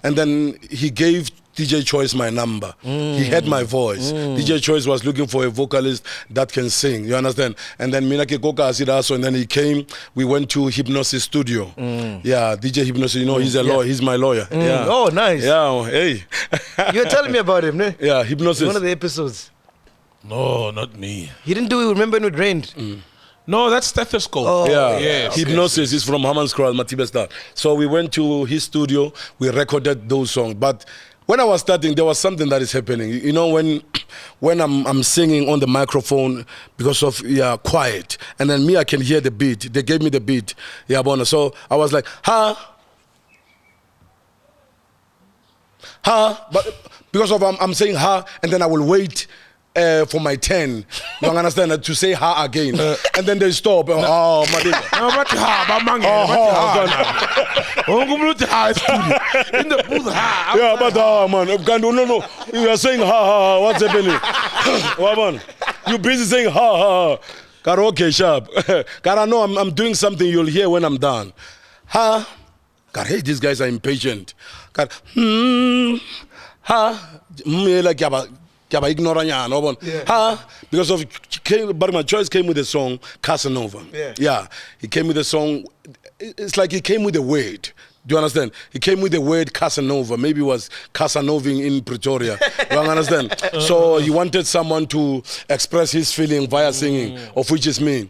and then he gave DJ Choice my number. He heard my voice. DJ Choice was looking for a vocalist that can sing. You understand? And then Minake Koka Asidaso, and then he came. We went to Hypnosis Studio. Yeah, DJ Hypnosis. You know, he's a lawyer. He's my lawyer. Yeah. Oh, nice. Yeah. Hey. You were telling me about him, ne? Yeah, Hypnosis. One of the episodes. No, not me. He didn't do it. Remember when it rained? No, that's Stethoscope. Oh. Yeah, yes, Hypnosis is from Hammanskraal, Matibestar. So we went to his studio. We recorded those songs, but when I was starting, there was something that is happening. You know, when I'm singing on the microphone, because of quiet, and then me, I can hear the beat. They gave me the beat. Yeah, Bona. So I was like, ha, but because of I'm saying ha, and then I will wait for my 10. You understand? To say ha again, and then they stop. Oh, my dear. In the booth, ha. Yeah, but man, no. You are saying ha. What's happening? What man? You busy saying ha. Karaoke sharp. God, I know I'm doing something you'll hear when I'm done. Ha. God, hey, these guys are impatient. God, ha. Like because of Barman Choice came with the song Casanova. Yeah, he came with the song. It's like he came with a word. Do you understand? He came with the word Casanova. Maybe it was Casanoving in Pretoria. You understand? So he wanted someone to express his feeling via singing, of which is me.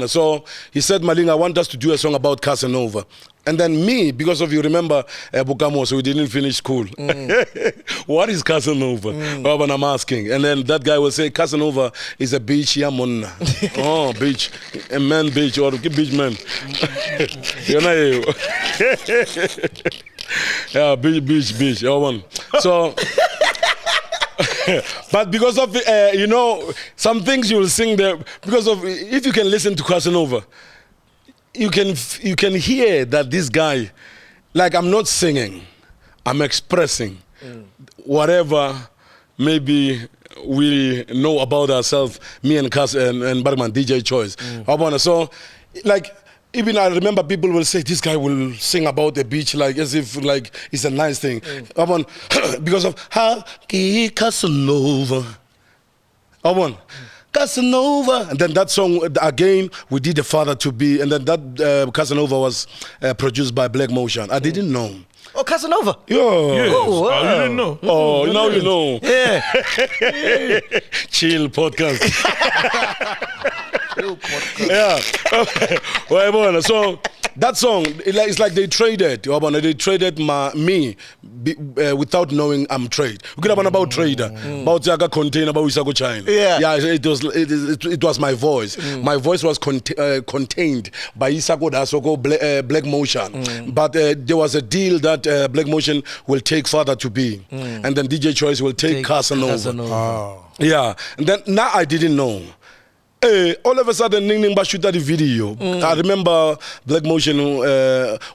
So he said, Malinga, I want us to do a song about Casanova. And then me, because of you remember Bukamo, so we didn't finish school. What is Casanova? I'm asking. And then that guy will say, Casanova is a beach, yamon. Oh, beach. A man beach or a beach man. You know. Yeah, beach. So, but because of, you know, some things you will sing there, because of, if you can listen to Casanova, you can hear that this guy, like I'm not singing, I'm expressing whatever maybe we know about ourselves, me and Cass and Bergman, DJ Choice. So, like, even I remember people will say, this guy will sing about the beach like as if like it's a nice thing. Because of Casanova. Casanova, and then that song again we did the Father to Be, and then that Casanova was produced by Black Motion. I didn't know. Oh, Casanova. Yeah. Yes. Oh, wow. You didn't know. Oh, now you know. Yeah. Chill podcast. Yeah. Well, so that song, it's like they traded. They traded me without knowing I'm trade. We could have about trader, about Zaga container, about Wisago China. Yeah. It was my voice. My voice was contained by Isago Dasoko Black Motion. But there was a deal that Black Motion will take Father to Be, and then DJ Choice will take Casanova. Oh. Yeah, and then now I didn't know. All of a sudden, Ning Ning Ba shoot the video. I remember Black Motion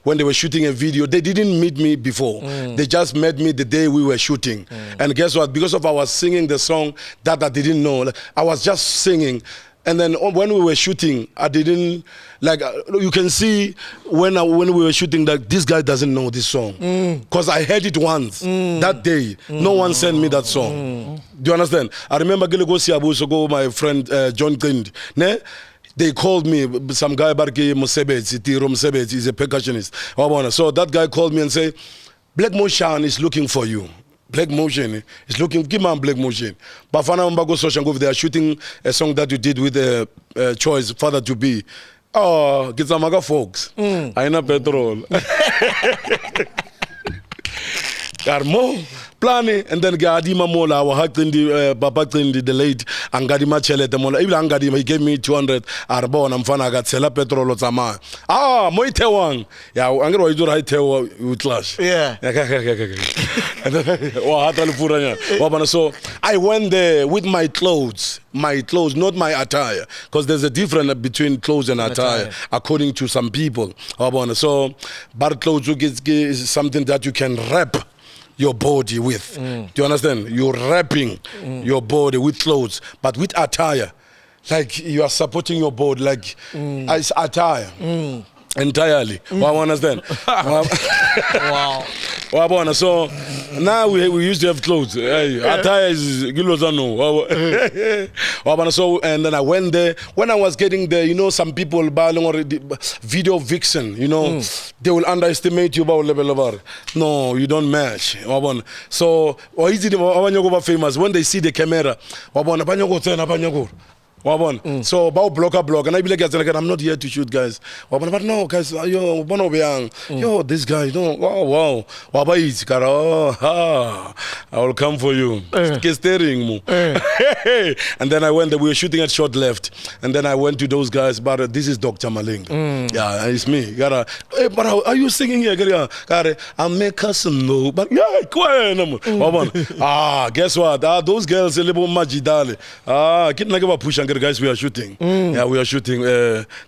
when they were shooting a video. They didn't meet me before. They just met me the day we were shooting. And guess what? Because of I was singing the song that I didn't know, I was just singing. And then when we were shooting, I didn't like. You can see when we were shooting that this guy doesn't know this song because I heard it once that day. No one sent me that song. Do you understand? I remember my friend John Kind. They called me, some guy Barki Musebet, Tiro Musebet, he's a percussionist. So that guy called me and said, Black Motion is looking for you. Black Motion is looking, give man Black Motion. But they are shooting a song that you did with Choice, Father to Be. Oh, get some other folks. I know petrol. Carmo. Plani and then Gadima Mola, our Haktindi, Babakindi, the late, and Gadima Chele, the Mola, even Gadima, he gave me 200 Arbon and Fana got Sela Petrol Zama. Ah, Moitewang. Yeah, I'm going to do right tail with clash. Yeah. So I went there with my clothes, not my attire, because there's a difference between clothes and attire, according to some people. So, bad clothes is something that you can wrap your body with. Do you understand? You're wrapping your body with clothes, but with attire, like you are supporting your body, like it's attire. Entirely. I understand. Wow. So now we used to have clothes. Attire is so, and then I went there. When I was getting there, you know, some people video vixen, you know, they will underestimate you about level. No, you don't match. So famous when they see the camera. So about block and I be like, I'm not here to shoot, guys. But no, guys, yo, this guy, wow. I will come for you. And then I went there, we were shooting at short left. And then I went to those guys, but this is Dr. Malinga. Yeah, it's me. Hey, but are you singing here? I'm a cousin, no. But yeah, guess what? Those girls, a little magidale. Guys, we are shooting. Yeah, we are shooting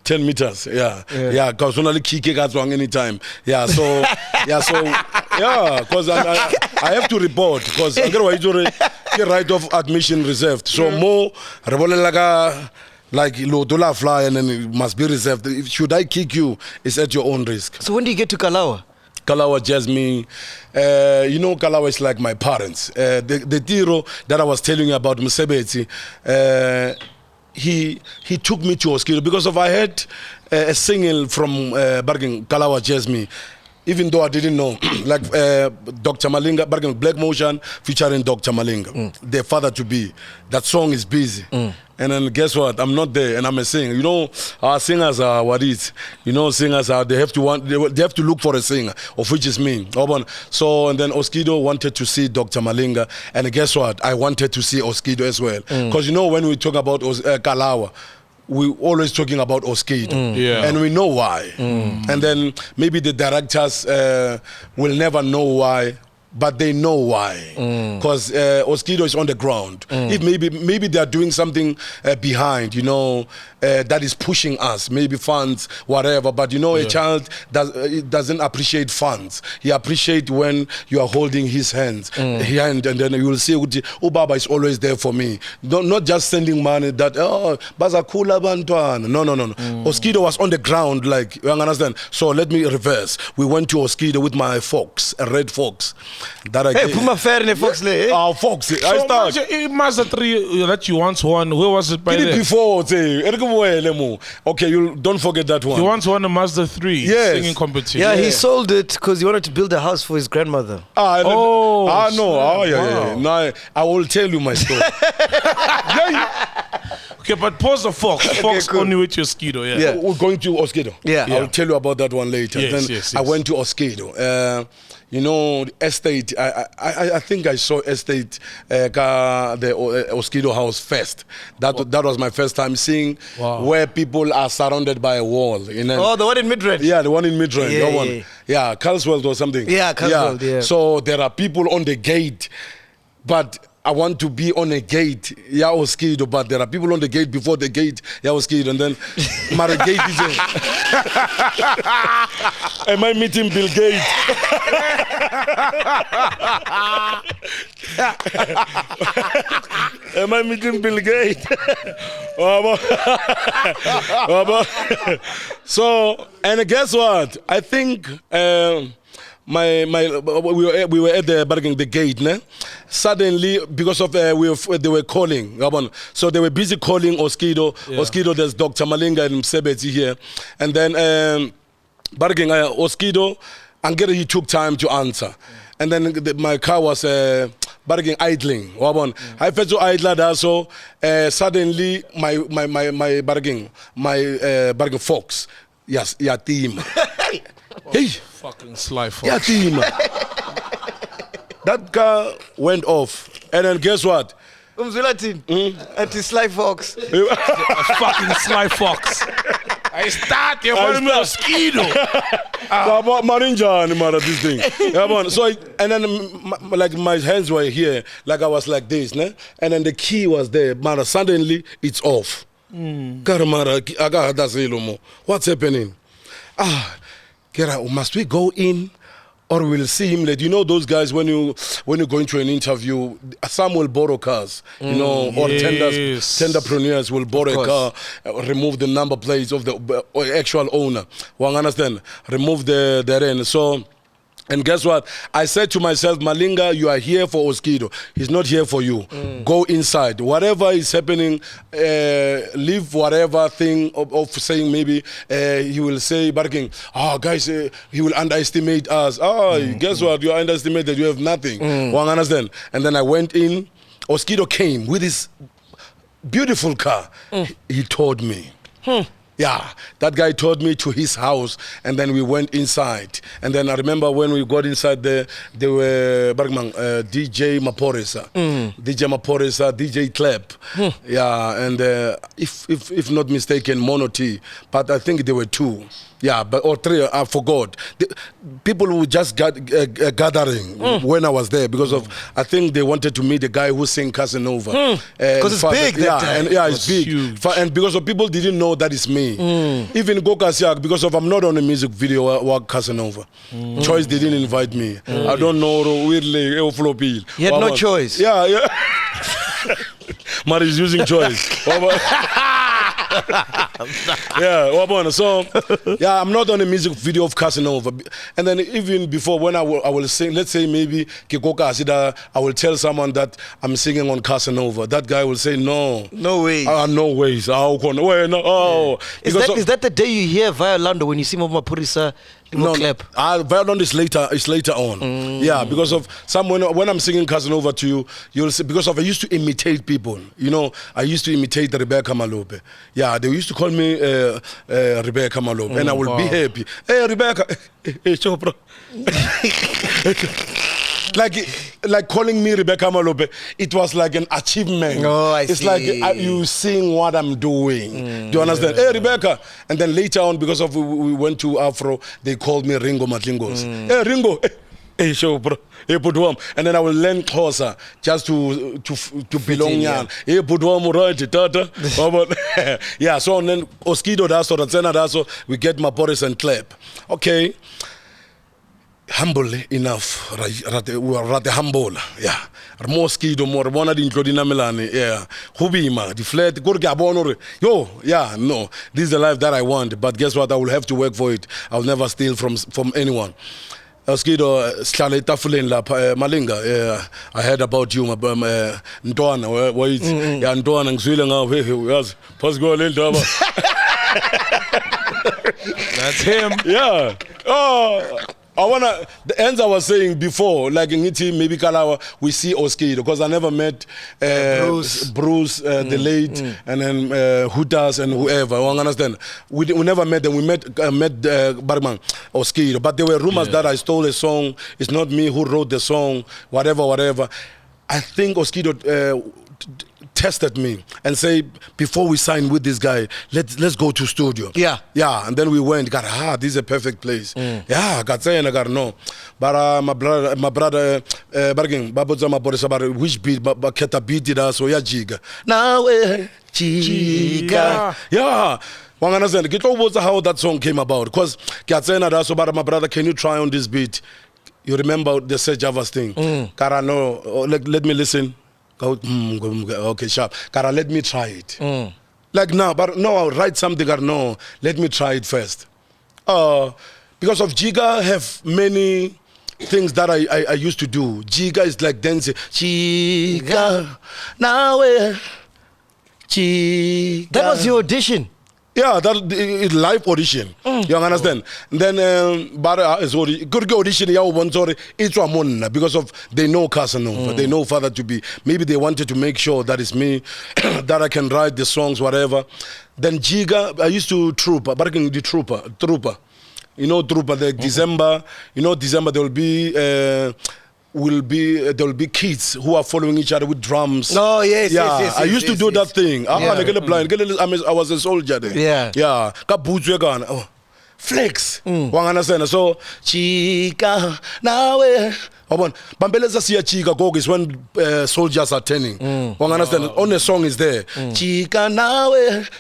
10 meters. Yeah. Because only kick at wrong anytime. Yeah, so because I have to report because otherwise the right of admission reserved. So more like Lodola fly and then it must be reserved. Should I kick you? It's at your own risk. So when do you get to Kalawa? Kalawa Jazmee, you know, Kalawa is like my parents. The Tiro that I was telling you about Musebeti, he took me to Oskido because I heard a single from Kalawa Jazmee, even though I didn't know, like Dr. Malinga, Black Motion featuring Dr. Malinga, their father to be. That song is busy. And then guess what? I'm not there, and I'm a singer. You know, our singers are what is. You know, singers are they have to look for a singer, of which is me. So and then Oskido wanted to see Dr. Malinga, and guess what? I wanted to see Oskido as well, because you know when we talk about Kalawa, we always talking about Oskido, and we know why. And then maybe the directors will never know why. But they know why, because Oskido is on the ground. If maybe they are doing something behind, you know, that is pushing us, maybe funds, whatever. But you know, a child doesn't appreciate funds. He appreciates when you are holding his hand, and then you will see, oh, Baba is always there for me. Not just sending money that, oh, Bazakula Bantuan. No. Oskido was on the ground, like, you understand? So let me reverse. We went to Oskido with my fox, a red fox. Puma fair in Fox le. Fox. So Mazda 3 that you once won, where was it by there? Before, okay, you don't forget that one. You once won a Mazda 3 singing competition. Yeah, he sold it because he wanted to build a house for his grandmother. No. Now I will tell you my story. Okay, but pause the Fox. Fox cool. Only with your Oskido, yeah. We're going to Oskido. Yeah. I'll tell you about that one later. Yes. I went to Oskido. You know, the estate, I think I saw estate, the Oskido house first. That was my first time seeing where people are surrounded by a wall. You know? Oh, the one in Midrand. Yeah, the one in Midrand. That one. Yeah, Carlswell or something. Yeah, Carlswell, yeah. So there are people on the gate, but I want to be on a gate, yeah, mosquito, but there are people on the gate before the gate, yeah, mosquito, and then my gate is am I meeting Bill Gates? Am I meeting Bill Gates? So, and guess what? I think we were at the gate, ne? Suddenly, because of they were calling, so they were busy calling Oskido. Yeah. Oskido, there's Dr. Malinga and Msebeti here, and then Oskido, and he took time to answer, and then my car was idling. I felt so idle, so suddenly my fox, yes, yeah, team. Hey, fucking sly fox. Yeah, team. That car went off, and then guess what? At his sly fox. A fucking sly fox. I start your mosquito. This thing. So and then like my hands were here, like I was like this, ne? And then the key was there. Mara, suddenly it's off. What's happening? Must we go in, or we'll see him later? You know those guys, when you go into an interview, some will borrow cars, you know, or tenderpreneurs will borrow a car, remove the number plates of the actual owner. One understand? Remove the end. So. And guess what? I said to myself, Malinga, you are here for Oskido. He's not here for you. Go inside. Whatever is happening, leave whatever thing of saying maybe he will say, barking, guys, he will underestimate us. Guess what? You are underestimated. You have nothing. One understand? And then I went in. Oskido came with his beautiful car. He told me. Yeah, that guy told me to his house, and then we went inside. And then I remember when we got inside there were DJ Maphorisa, DJ Maphorisa, DJ Clap. Yeah, and if not mistaken, Mono T. But I think there were two. Yeah, or three, I forgot. People who just got gathering when I was there because of, I think they wanted to meet the guy who sang Casanova. Because it's big that time. It's big. And because of people didn't know that it's me. Even Gokasiak, because of I'm not on a music video work Casanova. Choice didn't invite me. I don't know, weirdly, floppy. You had no choice. Yeah. Mari's using choice. So I'm not on a music video of Casanova. And then even before, when I will sing, let's say maybe Kikoka Asida, I will tell someone that I'm singing on Casanova. That guy will say no ways. No ways. Is that the day you hear via Lando when you see Maphorisa? No, clap. Violon is later. It's later on. Yeah, because of when I'm singing Casanova to you, you'll see, because of I used to imitate people. You know, I used to imitate Rebecca Malope. Yeah, they used to call me Rebecca Malope, and I will be happy. Hey, Rebecca. Hey, Chopra. Like calling me Rebecca Malope, it was like an achievement. It's see. Like you seeing what I'm doing. Do you understand? Hey, Rebecca. And then later on, because of we went to Afro, they called me Ringo Matlingos. Hey, Ringo. Hey, show, bro. Hey, Pudwam. And then I will learn Xhosa just to belong. Hey, Pudwam, right, tata. Yeah, so and then Oskido daso, Ratsena daso, we get Maphorisa and Clap. Okay. Humble enough, rate humble, yeah. Mosquito more bona di including Melanie, yeah. Hubima, the flat, Gorgabonor, yo, yeah, no. This is the life that I want, but guess what? I will have to work for it. I'll never steal from anyone. Oskido, Slaleta Fulinla, Malinga, yeah. I heard about you, Ntoana, where it's, yeah, Ntoana, and Zwilling, yes, post go a little. That's him. Yeah. The ends I was saying before, like in Iti, maybe Kalawa, we see Oskido, because I never met Bruce the late, and then Hutas and whoever. You understand? We never met them. We met Barman Oskido, but there were rumors that I stole a song. It's not me who wrote the song. Whatever. I think Oskido tested me and say, before we sign with this guy, let's go to studio. Yeah. Yeah, and then we went, this is a perfect place. Yeah, got saying I got no. But my brother barging babotsa Maphorisa about which beat but keta beat it so yeah jiga. Now jiga. Yeah. One understand. Get over how that song came about. Because Kiatsena so my brother, can you try on this beat? You remember the Sir Javas thing? Kara no, let me listen. Okay, sharp. Kara, let me try it. Like now, but no, I'll write something or no, let me try it first. Because of Jiga have many things that I used to do. Jiga is like dancing. Jiga, now Jiga. That was your audition. Yeah, that is live audition. You understand? And then, but good audition. Yeah, one sorry, it's one because of they know Casanova, they know Father to be. Maybe they wanted to make sure that it's me, that I can write the songs, whatever. Then Jiga, I used to trooper, but the trooper. You know, trooper. The December. You know, December there will be. There will be kids who are following each other with drums. Oh yes, yeah. yes. I used to do that thing. Yeah. I was a soldier there. Yeah. Yeah. Oh. Flex. Understand? So Chica now. Bambeleza siya Chica go is when soldiers are turning. Understand? On the song is there. Chica now,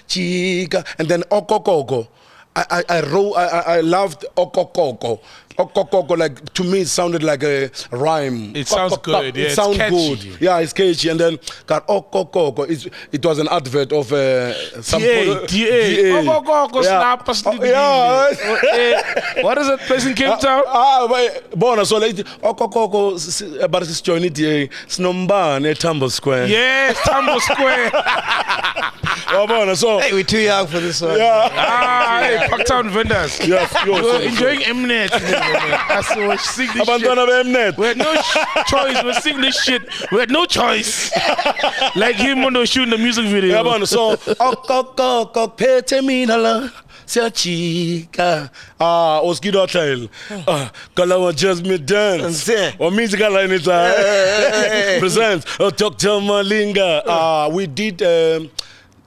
Chica, and then Okokoko. I loved Okokoko. Okokoko, like to me it sounded like a rhyme. It sounds good. Yeah, it sounds catchy. good. Yeah, it's catchy. And then got Okokoko. It was an advert of some DA. Okokoko snappers. What is that place in Cape Town? Bona so like Okokoko, but it's joined it. Snombane Tambo Square. Yes, Tambo Square. Bona so. Hey, we're too young for this one. Yeah. Hey, Parktown vendors. Yes, you're enjoying Mnet. That's what sing this shit. We had no choice. We're singing this shit. We had no choice. Like him when they were shooting the music video. Yeah, man. So, Oskido Tail. Kalawa Jazmee dance. Or musical line is presents. Dr. Malinga. We did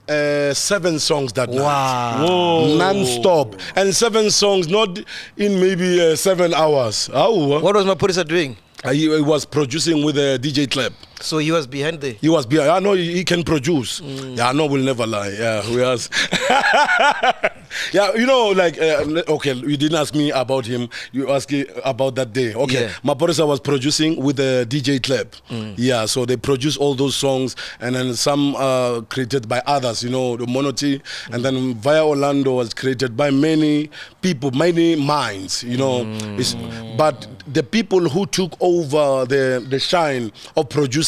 7 songs that night. Wow. Non-stop. And 7 songs, not in maybe 7 hours. What was Maphorisa doing? He was producing with a DJ Clap. So he was behind there? He was behind. I know he can produce. Yeah, I know we'll never lie. Yeah, we ask. Yeah, you know, like, okay, you didn't ask me about him. You asked about that day. Okay, yeah. Maphorisa was producing with a DJ Clap. Yeah, so they produced all those songs, and then some created by others, you know, the Monoti. And then Via Orlando was created by many people, many minds, you know. But the people who took over the shine of producing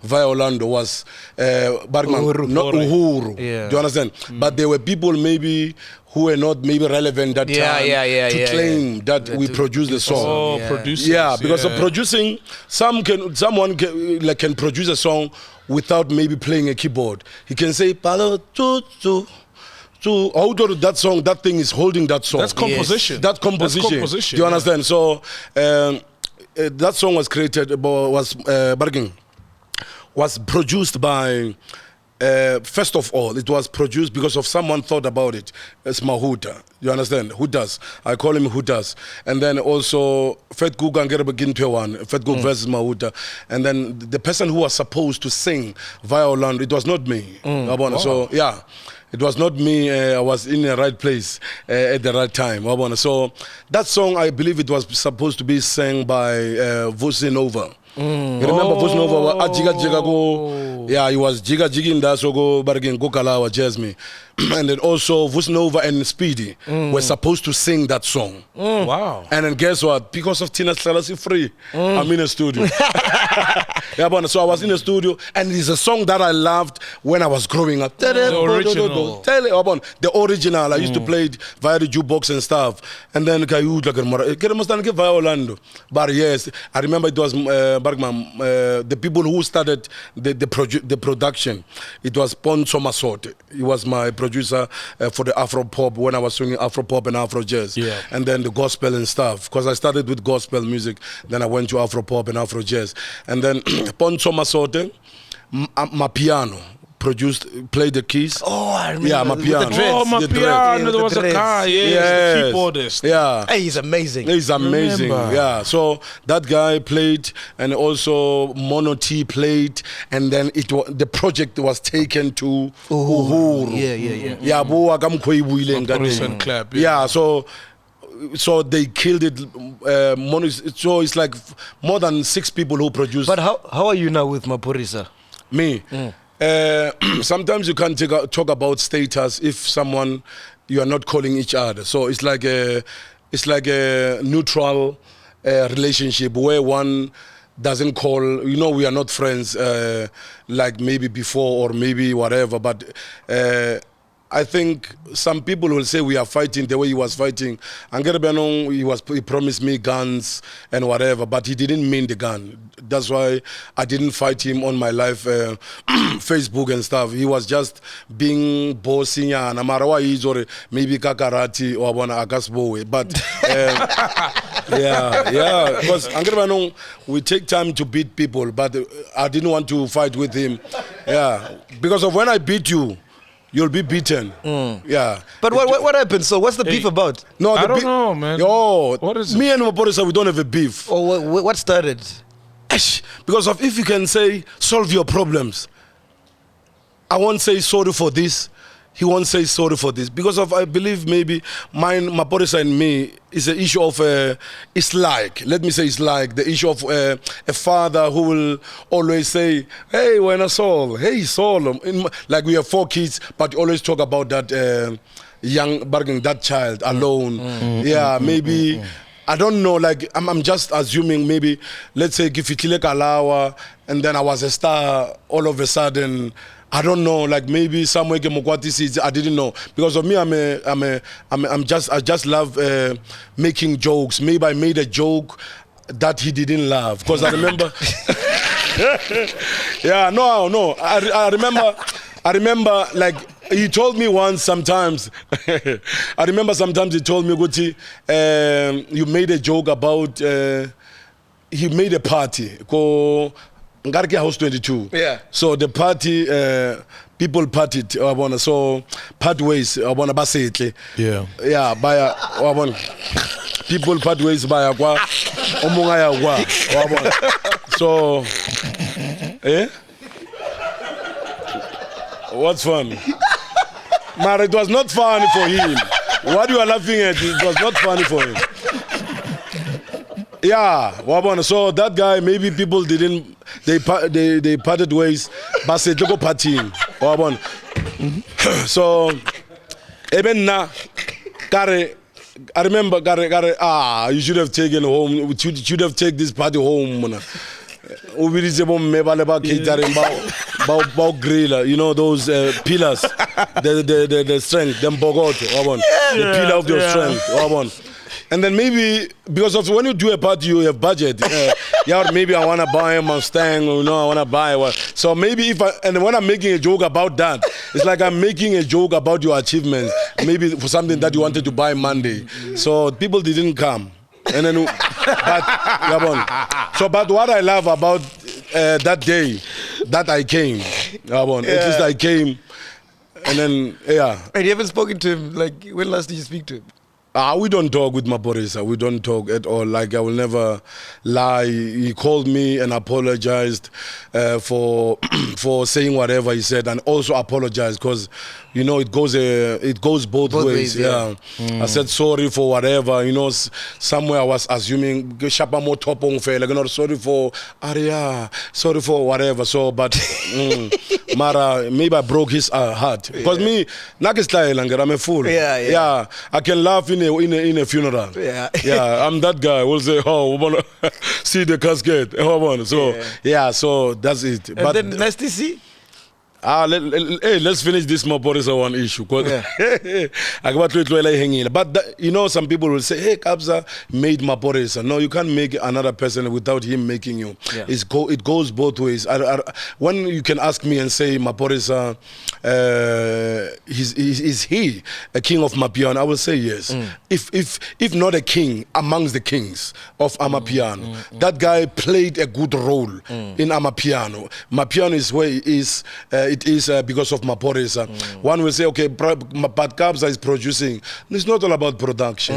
Via Orlando was Uhuru. Yeah. Do you understand? But there were people maybe who were not maybe relevant that time to claim that we produced the song. Producers. Yeah, because of producing, someone can produce a song without maybe playing a keyboard. He can say palo tu tu. So how do that song? That thing is holding that song. That's composition. That's composition. Do you understand? So that song was created, was produced by. First of all, it was produced because of someone thought about it. It's Mahuta. You understand? Who does? I call him Who does. And then also Fed Cook and get begin to one. Fed Cook versus Mahuta. And then the person who was supposed to sing Via Orlando, it was not me. So yeah. It was not me. I was in the right place at the right time. So that song, I believe it was supposed to be sang by Vusinova. You remember Vusinova? Yeah, he was Jiga in Dasogo, Bargain Kalawa Jazmee. And then also Vusinova and Speedy were supposed to sing that song. Wow. And then guess what? Because of Tina Selassie Free, I'm in a studio. Yeah, so I was in the studio, and it's a song that I loved when I was growing up. The original. The original. I used to play it via the jukebox and stuff. And then via Orlando. But yes, I remember it was the people who started the production. It was Pon Somasote. He was my producer for the Afro pop when I was swinging Afro pop and Afro jazz. Yeah. And then the gospel and stuff. Because I started with gospel music, then I went to Afro pop and Afro jazz. And then Poncho Masote, my piano. Played the keys. Oh, I remember. Yeah, my piano. With the dreads. Oh, my The dread. piano, there was a dreads. guy, Yes. the keyboardist. Yeah. Hey, he's amazing. He's amazing. Remember. Yeah. So that guy played, and also Mono T played, and then the project was taken to Uhuru. Yeah. Yeah, bo akamkhwebile Maphorisa and Clap, yeah. Yeah. So they killed it. So it's like more than 6 people who produced. But how are you now with Maphorisa? Me. Sometimes you can't talk about status if someone you are not calling each other. So it's like a neutral relationship where one doesn't call. We are not friends like maybe before or maybe whatever. But I think some people will say we are fighting the way he was fighting. He promised me guns and whatever, but he didn't mean the gun. That's why I didn't fight him on my live Facebook and stuff. He was just being bossy and or maybe kakarati or agasbowe. But yeah, because we take time to beat people, but I didn't want to fight with him. Yeah, because of when I beat you, you'll be beaten. Yeah. But what happened? So what's the beef about? No, I don't know, man. Yo, What is it? me and Maphorisa, we don't have a beef. Or what started? Because of if you can say, solve your problems. I won't say sorry for this. He won't say sorry for this. Because of, I believe maybe Maphorisa and me is an issue of, let me say it's like the issue of a father who will always say, hey, when I Saul, hey, Saul. Like we have 4 kids, but always talk about that that child alone. Maybe... I don't know, like, I'm just assuming maybe, let's say, Gifitile Kalawa, and then I was a star all of a sudden. I don't know, like maybe somewhere I didn't know. Because of me, I just love making jokes. Maybe I made a joke that he didn't love. Because I remember... I remember, like, he told me once sometimes, I remember sometimes he told me, Guti, you made a joke about, he made a party called Ngarke House 22. Yeah. So the party, people partied, so part ways, basetle. Yeah. Yeah, by people part ways by kwa, omungaya kwa, so, What's fun? Man, it was not funny for him. What you are laughing at, it was not funny for him. Yeah, so that guy, maybe people didn't, they parted ways, but said, look at partying. So, even now, I remember, you should have taken home, you should have taken this party home. Griller, you know those pillars, the strength, them bogot, the pillar of your strength. And then maybe because of when you do a party, you have budget. Maybe I want to buy a Mustang, I want to buy one. So maybe and when I'm making a joke about that, it's like I'm making a joke about your achievements. Maybe for something that you wanted to buy Monday. So people didn't come. And then, but what I love about that day that I came, at least I came, and then And you haven't spoken to him. Like, when last did you speak to him? We don't talk with Maphorisa. We don't talk at all. Like, I will never lie. He called me and apologized for saying whatever he said, and also apologized because, it goes both ways. Yeah. I said sorry for whatever. Somewhere I was assuming sorry for Aria, sorry for whatever. So, but Mara, maybe I broke his heart because me, I'm a fool. Yeah. I can laugh in a funeral. Yeah, I'm that guy. We'll say, we want to see the casket. So, so that's it. And then Nasty C? Hey, let's finish this Maphorisa one issue. But some people will say, hey, Kabza made Maphorisa. No, you can't make another person without him making you. Yeah. It goes both ways. When you can ask me and say, Maphorisa, is he a king of Mapiano? I will say yes. If not a king, amongst the kings of Amapiano. That guy played a good role in Amapiano. Mapiano is where it is because of Maphorisa. One will say, okay, but Kabza is producing. It's not all about production,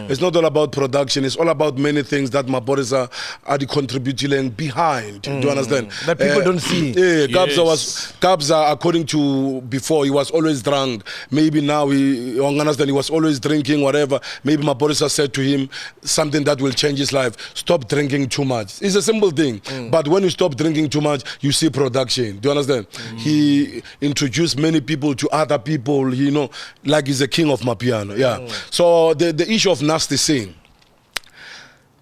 It's not all about production. It's all about many things that Maphorisa are contributing behind. Do you understand? That people don't see. Yeah, Kabza, according to before, he was always drunk. Maybe now he was always drinking, whatever. Maybe Maphorisa said to him something that will change his life. Stop drinking too much. It's a simple thing. But when you stop drinking too much, you see production. Do you understand? He introduced many people to other people, like he's the king of Mapiano. Yeah. So the issue of Nasty C.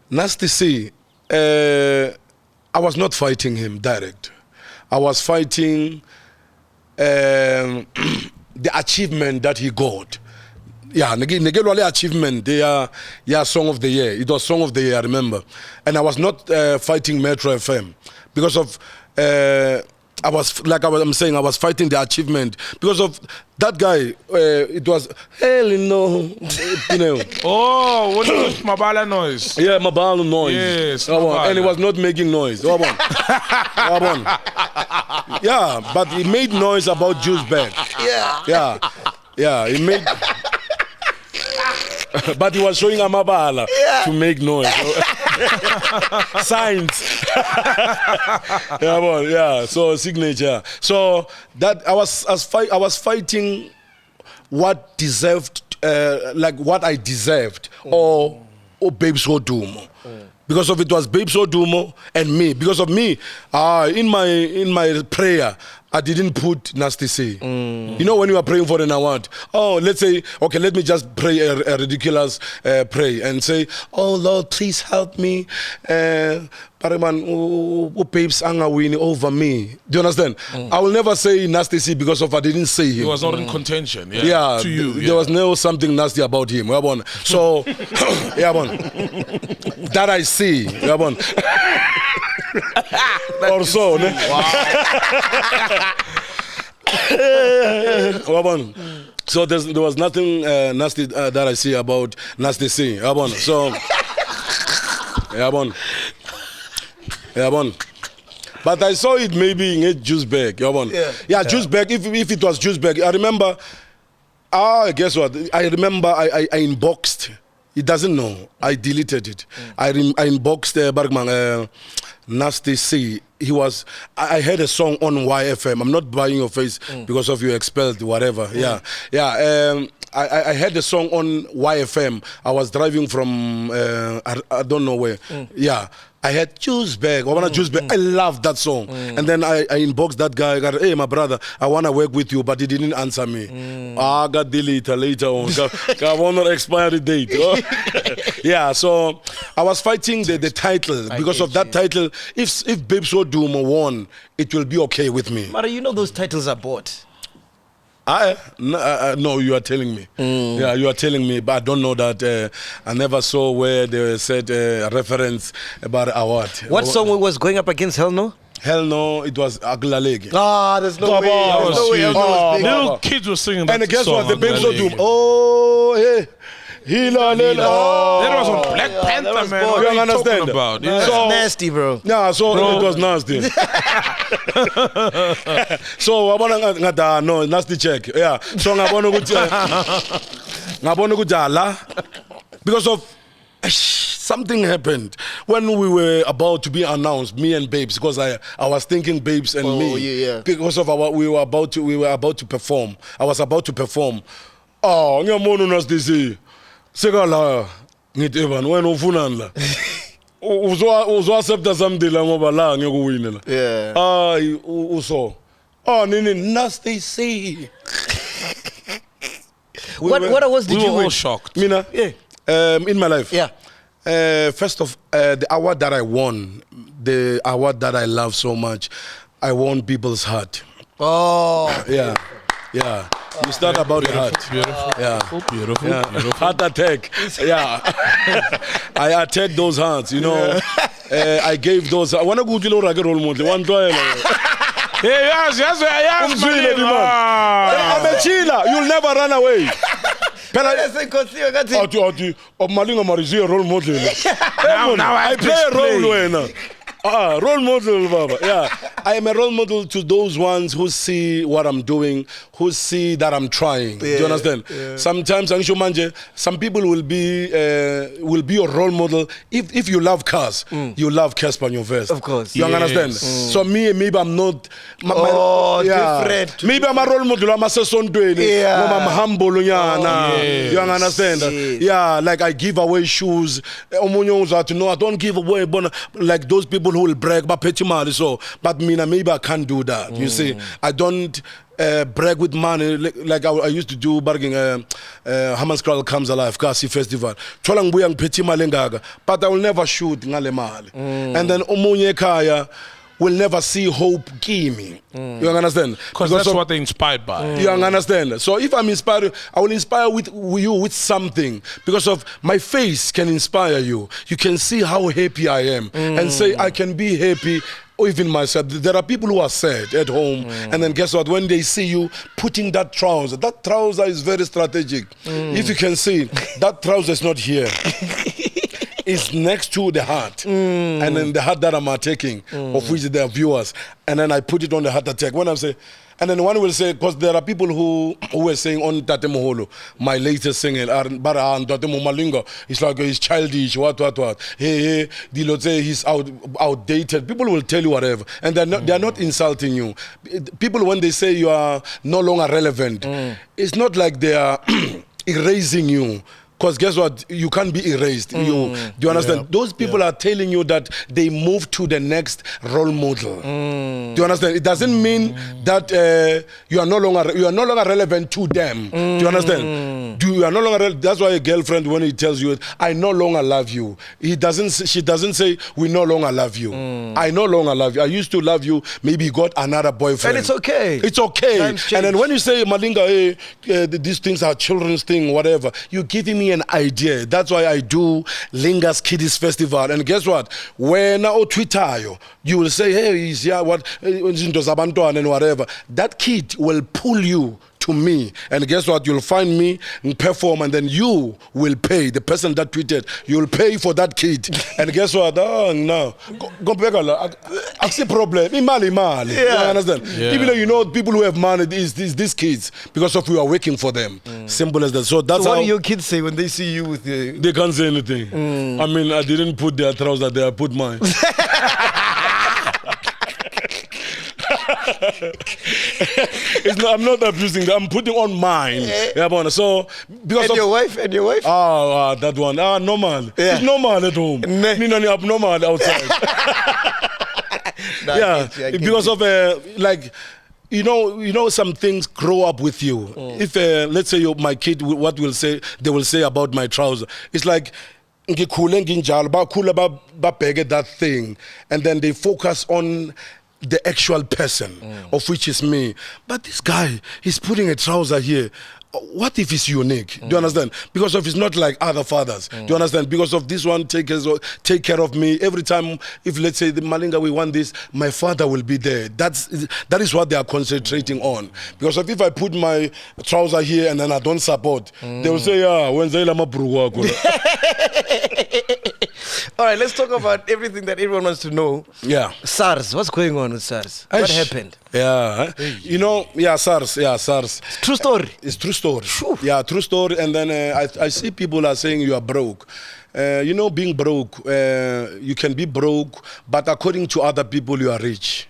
Nasty C, I was not fighting him direct. I was fighting the achievement that he got. Yeah, Negelwale achievement, they are Song of the Year. It was Song of the Year, I remember. And I was not fighting Metro FM because of I was fighting the achievement because of that guy. It was hell no, Oh, what is Mabala noise? Yeah, Mabala noise. Yes, and he was not making noise. Yeah, but he made noise about Juice Bag. Yeah, he made. But he was showing Amabala to make noise. Signs. So signature. So that I was fighting what deserved, like what I deserved, or Babes Odumo. Because of it was Babes Odumo and me. Because of me, in my prayer, I didn't put Nasty C. When you are praying for an award, let's say, okay, let me just pray a ridiculous pray and say, oh Lord, please help me. Pariman, Babes anga winning over me. Do you understand? I will never say Nasty C because of I didn't say him. He was not in contention. To you. There was no something nasty about him. So, that I see. Or so. So there was nothing nasty that I see about Nasty C. So, but I saw it maybe in Juice Bag. Juice Bag. If it was Juice Bag, I remember. Guess what? I remember I inboxed. He doesn't know. I deleted it. I inboxed Bergman. Nasty C. I heard a song on YFM. I'm not buying your face because of you expelled, whatever. I heard a song on YFM. I was driving from I don't know where. I had Juice Bag. Juice Bag. I love that song. And then I inboxed that guy. I got, hey, my brother, I want to work with you, but he didn't answer me. I got deleted later on. I want an expiry date. So I was fighting the title because of that title. If Babes Odumo won, it will be okay with me. But those titles are bought. No, you are telling me. You are telling me, but I don't know that. I never saw where they said a reference about award. What song was going up against Hell No? Hell No, it was Aglalegi. There's no way. Little kids were singing that song. And guess what? The Babes Odumo. Oh, hey. That was on Black Panther, man. What are you talking about? That's nasty, bro. It was nasty. So I want to no nasty check. So I want to go because of something happened when we were about to be announced, me and Babes, because I was thinking Babes and me. Because of we were about to perform. I was about to perform. Nasty C. Segala ngithi Evan wena ufunani la uzwa-accepta something la ngoba la ngeke uwine la uso nini Nasty C. What awards did you win? We were all shocked. Mina? In my life? First of the award that I won, the award that I love so much, I won People's Heart. Oh. Yeah. Yeah. You start about the heart. Beautiful. Yeah. Beautiful. Yeah. Beautiful. Heart attack. Yeah. I attacked those hearts, you know. I gave those. I want to go to the role model. One trial. Hey, yes, I'm a chiller. You'll never run away. Malinga Marisi a role model. Now I I play a role. Role model, Baba. Yeah, I am a role model to those ones who see what I'm doing, who see that I'm trying. Do you understand? Yeah. Sometimes, some people will be your role model. If you love cars, you love Casper on your vest. Of course. You understand? So maybe I'm not. Different. Maybe I'm a role model. I'm a son doing it. I'm humble. You understand? Yes. Yeah, like I give away shoes. No, I don't give away. Like those people who will brag about petty money. So, but maybe I can't do that. You see, I don't brag with money like I used to do. Barging Hammanskrall Comes Alive, Kasi Festival. Cholang buyang petty malengaga, but I will never shoot ngale mali. And then Omunye Kaya will never see hope give me. You understand? Because that's what they're inspired by. You understand? So if I'm inspired, I will inspire with you with something. Because of my face can inspire you. You can see how happy I am and say I can be happy. Or even myself. There are people who are sad at home, and then guess what? When they see you putting that trouser is very strategic. If you can see, that trouser is not here. It's next to the heart, and then the heart that I'm taking, of which there are viewers, and then I put it on the heart attack. When I say, and then one will say, because there are people who were saying on Tate Moholo, my latest single, Tate Malinga, it's like he's childish, what. Hey, Dilote, he's outdated. People will tell you whatever, and they're not insulting you. People, when they say you are no longer relevant, it's not like they are erasing you. Because guess what? You can't be erased. Do you understand? Yeah. Those people are telling you that they move to the next role model. Do you understand? It doesn't mean that you are no longer relevant to them. Do you understand? You are no longer. That's why a girlfriend, when he tells you, "I no longer love you," she doesn't say, "We no longer love you." I no longer love you. I used to love you. Maybe you got another boyfriend. And it's okay. It's okay. And then when you say, "Malinga, these things are children's thing," whatever, you're giving me an idea. That's why I do Linga's Kiddies Festival. And guess what? When I Twitter, you will say, "Hey, he's here, what, and whatever." That kid will pull you to me, and guess what? You'll find me and perform, and then you will pay the person that tweeted. You'll pay for that kid, and guess what? Oh no, go back. I see problem. Mali. You understand? Yeah. Even though you know people who have money is these kids because of we are working for them. Simple as that. So that's what how do your kids say when they see you with the? They can't say anything. I mean, I didn't put their trousers there. I put mine. I'm not abusing them. I'm putting on mine. Yeah, so because and your wife? That one. Normal. Yeah. It's normal at home. Me abnormal outside. Because of like. You know, some things grow up with you. If let's say my kid, what they will say about my trouser. It's like that thing, and then they focus on the actual person, of which is me. But this guy, he's putting a trouser here. What if it's unique? Do you understand? Because of it's not like other fathers. Do you understand? Because of this one take care of me every time. If let's say the Malinga we want this, my father will be there. That is what they are concentrating on. Because if I put my trouser here and then I don't support, they will say, when's All right, let's talk about everything that everyone wants to know. Yeah. SARS. What's going on with SARS? What happened? Yeah. SARS. True story. It's true story. Sure. Yeah, true story. And then I see people are saying you are broke. Being broke, you can be broke, but according to other people, you are rich.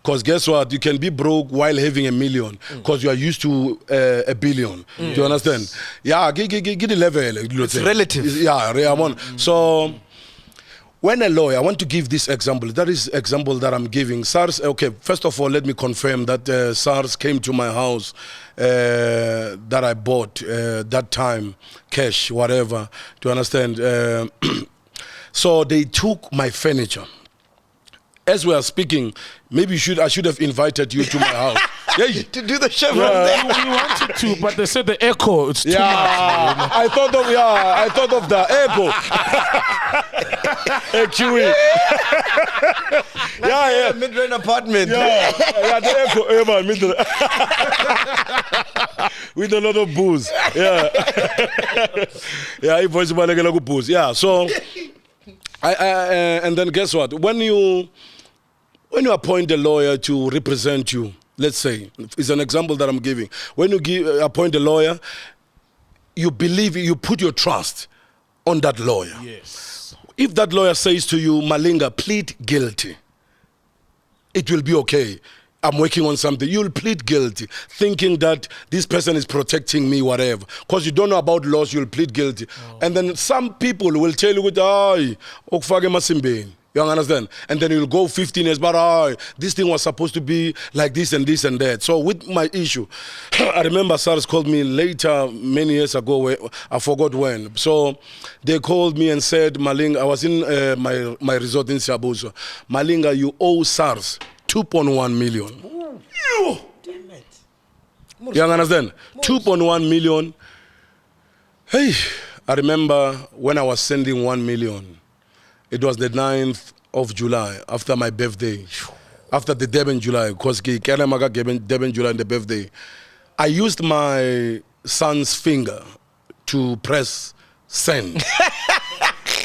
Because guess what? You can be broke while having $1 million because you are used to $1 billion. Do you understand? Yeah, get the level. It's relative. Yeah, So when a lawyer, I want to give this example. That is example that I'm giving. SARS, okay, first of all, let me confirm that SARS came to my house that I bought that time, cash, whatever. Do you understand? So they took my furniture. as we are speaking, maybe I should have invited you to my house. Yeah. To do the show from there. We wanted to, but they said the echo, it's too much. I thought of the echo. QE. Yeah. Mid-range apartment. Yeah, the echo. With a lot of booze. Yeah. Yeah, voice booze. Yeah, so and then guess what? When you appoint a lawyer to represent you, let's say, it's an example that I'm giving. When you appoint a lawyer, you put your trust on that lawyer. Yes. If that lawyer says to you, Malinga, plead guilty, it will be okay. I'm working on something. You'll plead guilty, thinking that this person is protecting me, whatever. Because you don't know about laws, you'll plead guilty. Oh. And then some people will tell you, you understand? And then you'll go 15 years, but this thing was supposed to be like this and this and that. So with my issue, I remember SARS called me later, many years ago, I forgot when. So they called me and said, Malinga, I was in my resort in Siabuzo. Malinga, you owe SARS 2.1 million. Ooh. Damn it. You understand? 2.1 million. Hey, I remember when I was sending 1 million. It was the 9th of July, after my birthday. After the Deben July, because Kalamaga Deben July and the birthday. I used my son's finger to press send.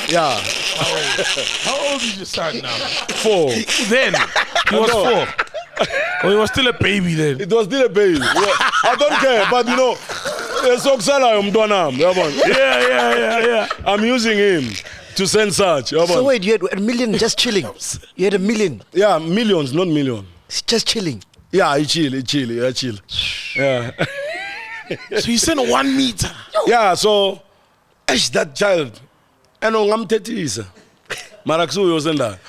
Yeah. How old is your son now? 4. Then he was 4. Oh, he was still a baby then. It was still a baby. Yeah. I don't care, but you know, yeah. I'm using him to send such. So wait, you had $1 million just chilling? You had $1 million? Yeah, millions, not million. Just chilling? Yeah, I chill. Yeah. So you sent 1 meter? Yeah, so, that child. And I'm 30. Maraksu was in there.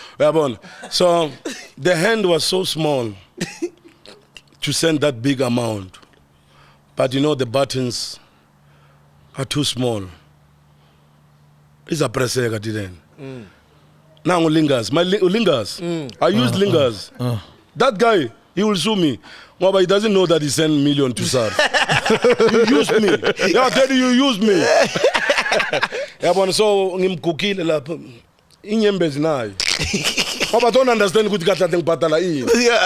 So the hand was so small to send that big amount. But you know, the buttons are too small. It's a pressure then. Now lingers. Lingers. I used lingers. That guy, he will sue me. Well, but he doesn't know that he sent million to SARS. You used me. Yeah, I tell you, you used me. Yeah, so ngimkukile lapha. Inyembezi nayo. Papa don't understand good patala.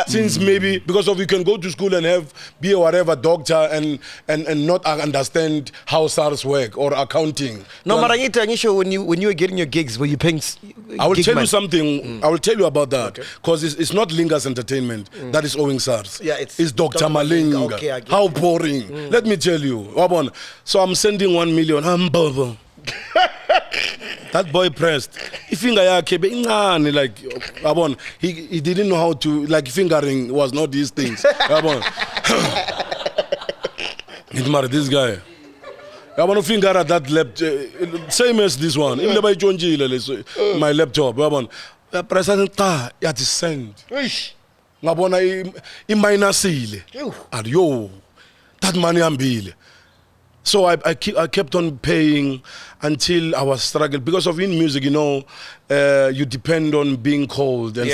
Since maybe because of you can go to school and be a whatever doctor and not understand how SARS work or accounting. No, Marangita, when you were getting your gigs, were you paying? I will tell you something. I will tell you about that because it's not Linga's Entertainment that is owing SARS. Yeah, it's Dr. Malinga. Okay, how boring. Let me tell you. So I'm sending 1 million. That boy pressed. Finger like he didn't know how to, like, fingering was not these things. This guy. I want to finger at that laptop, same as this one. My laptop. I press it send. That money I'm bill. So I kept on paying until I was struggling. Because of in music, you know, you depend on being called and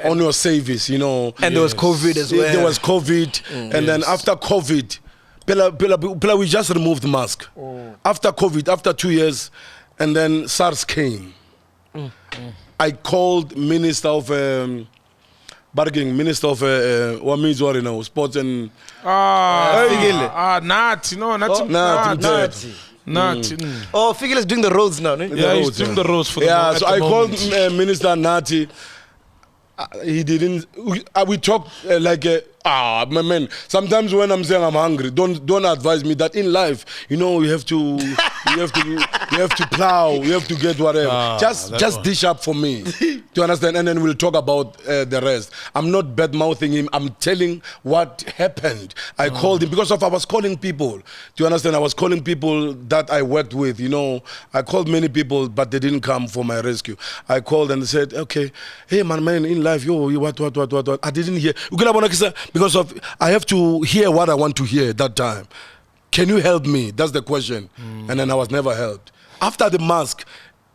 on your service, you know. And there was COVID as well. There was COVID. And then after COVID, we just removed the mask. After COVID, after 2 years, and then SARS came. I called Minister of... Minister of what means what you know, sports and Nati. Oh, Figel is doing the roads now, no? Yeah, he's doing the roads for the moment. So I called Minister Nati. He didn't. We talked like my man. Sometimes when I'm saying I'm hungry, don't advise me that in life, you know, you have to plow, you have to get whatever. Just dish up for me. Do you understand? And then we'll talk about the rest. I'm not bad mouthing him. I'm telling what happened. I called him because I was calling people. Do you understand? I was calling people that I worked with. You know, I called many people, but they didn't come for my rescue. I called and they said, "Okay, hey man, in life, what? I didn't hear." Because of I have to hear what I want to hear at that time. Can you help me? That's the question. And then I was never helped. After the mask,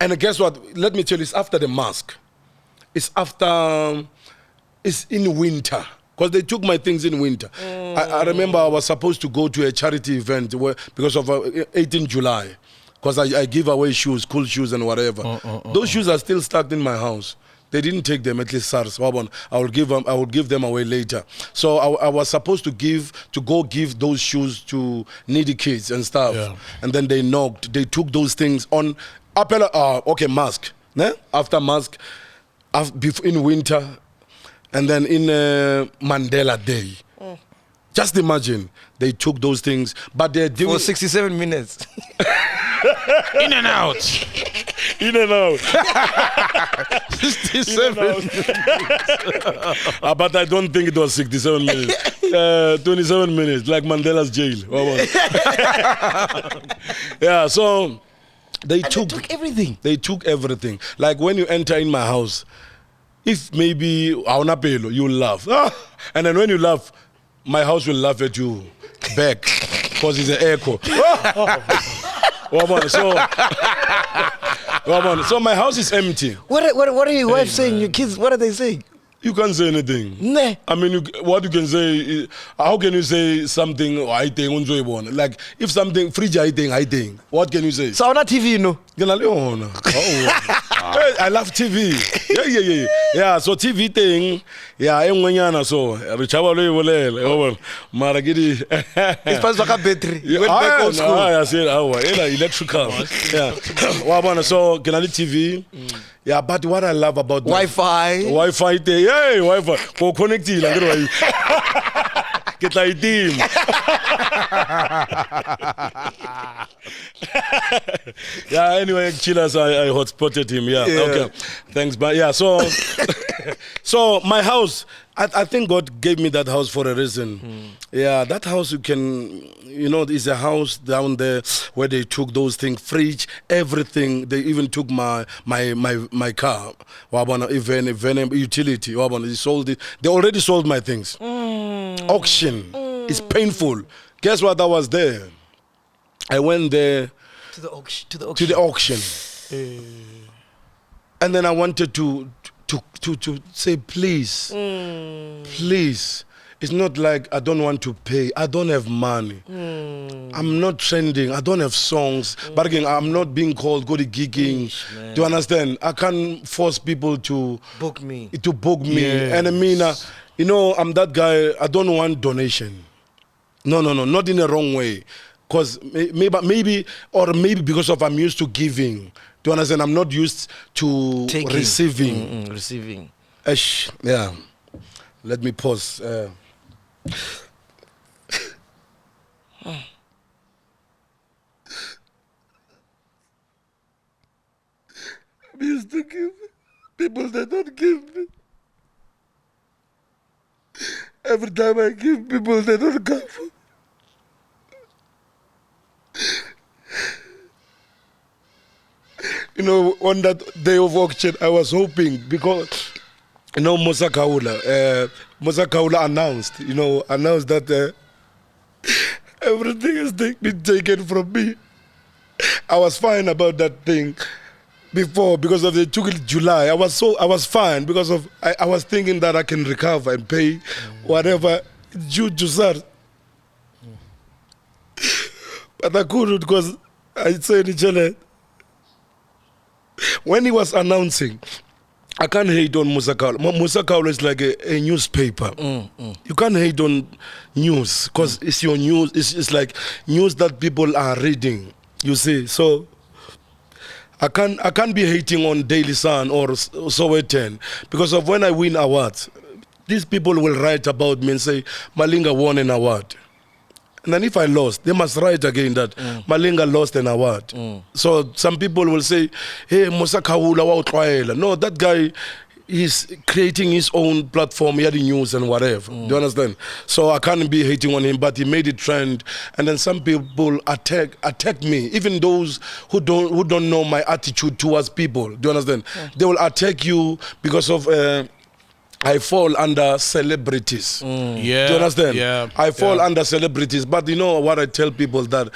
and guess what? Let me tell you, it's after the mask. it's after, it's in winter. Because they took my things in winter. I remember I was supposed to go to a charity event because of 18 July. Because I give away shoes, cool shoes and whatever. Those shoes are still stuck in my house. They didn't take them, at least SARS. I will give them away later. So I was supposed to go give those shoes to needy kids and stuff. Yeah. And then they knocked. They took those things on. Mask. Ne? After mask, in winter, and then in Mandela Day. Just imagine they took those things, but they're doing for 67 minutes. In and out. In and out. 67. But I don't think it was 67 minutes. 27 minutes, like Mandela's jail. Yeah, so they took everything. They took everything. Like when you enter in my house, if maybe you'll laugh. And then when you laugh, my house will laugh at you back because it's an echo. So my house is empty. What are your wife saying? Your kids, what are they saying? You can't say anything. Nah. I mean, what you can say is, how can you say something, like if something, fridge, I think, what can you say? So on TV, you know? I love TV. Yeah, so TV thing, so it's supposed to have battery. You went back old school. I said, electrical. Yeah. So, can I TV? Yeah, but what I love about Wi-Fi thing, Wi-Fi. Go connect it. Get like team. Yeah, anyway, Chillers, I hotspotted him. Yeah, okay. Thanks, but yeah, so my house, I think God gave me that house for a reason. Yeah, that house is a house down there where they took those things, fridge, everything. They even took my car, even utility. They sold it. They already sold my things. Auction. It's painful. Guess what? I was there. I went there to the auction. And then I wanted to say, please. It's not like I don't want to pay. I don't have money. I'm not trending. I don't have songs. But again, I'm not being called, go to gigging. Do you understand? I can't force people to book me. Yes. And I mean, I'm that guy. I don't want donation. No, not in the wrong way. Because maybe because of I'm used to giving. Do you understand? I'm not used to receiving. Receiving. Yeah. Let me pause. Oh. I'm used to give people that don't give me. Every time I give people, they don't come. On that day of auction, I was hoping because, Musa Kaula announced that everything has been taken from me. I was fine about that thing before because of they took it July. I was fine because of I was thinking that I can recover and pay whatever due to SARS. But I couldn't because I said it. When he was announcing, I can't hate on Musa Kaula. Musa Kaula is like a newspaper. You can't hate on news because it's your news. It's like news that people are reading. You see, so I can't be hating on Daily Sun or Sowetan because of when I win awards, these people will write about me and say Malinga won an award. And then if I lost, they must write again that Malinga lost an award. So some people will say, hey, Musa Kaula wa utlwaela. No, that guy is creating his own platform, he had the news and whatever. Do you understand? So I can't be hating on him, but he made it trend. And then some people attack me, even those who don't know my attitude towards people. Do you understand? They will attack you because of I fall under celebrities. Yeah. Do you understand? Yeah. I fall under celebrities. But you know what I tell people that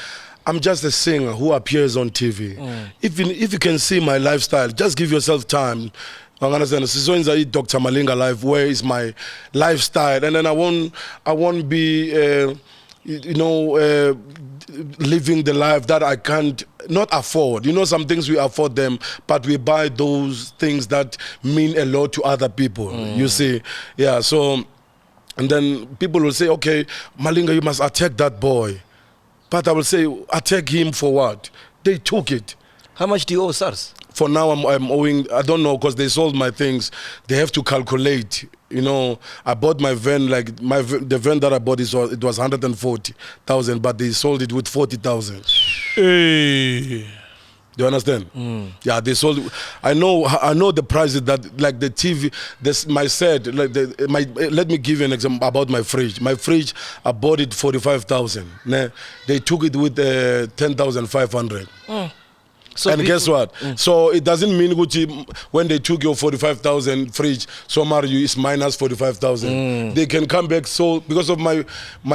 I'm just a singer who appears on TV. If you can see my lifestyle, just give yourself time. I understand. So in the Dr. Malinga life, where is my lifestyle? And then I won't be, living the life that I can't not afford. You know, some things we afford them, but we buy those things that mean a lot to other people. You see, yeah. So, and then people will say, okay, Malinga, you must attack that boy. But I will say, attack him for what? They took it. How much do you owe SARS? For now, I'm owing, I don't know, because they sold my things. They have to calculate. You know, I bought my van, the van that I bought, it was 140,000, but they sold it with 40,000. Hey. Do you understand? Yeah, they sold. I know the prices that, like the TV. My set. Let me give you an example about my fridge. My fridge, I bought it 45,000. They took it with 10,500. So and guess what? So it doesn't mean Gucci when they took your 45,000 fridge, so Mario is minus 45,000. They can come back. So because of my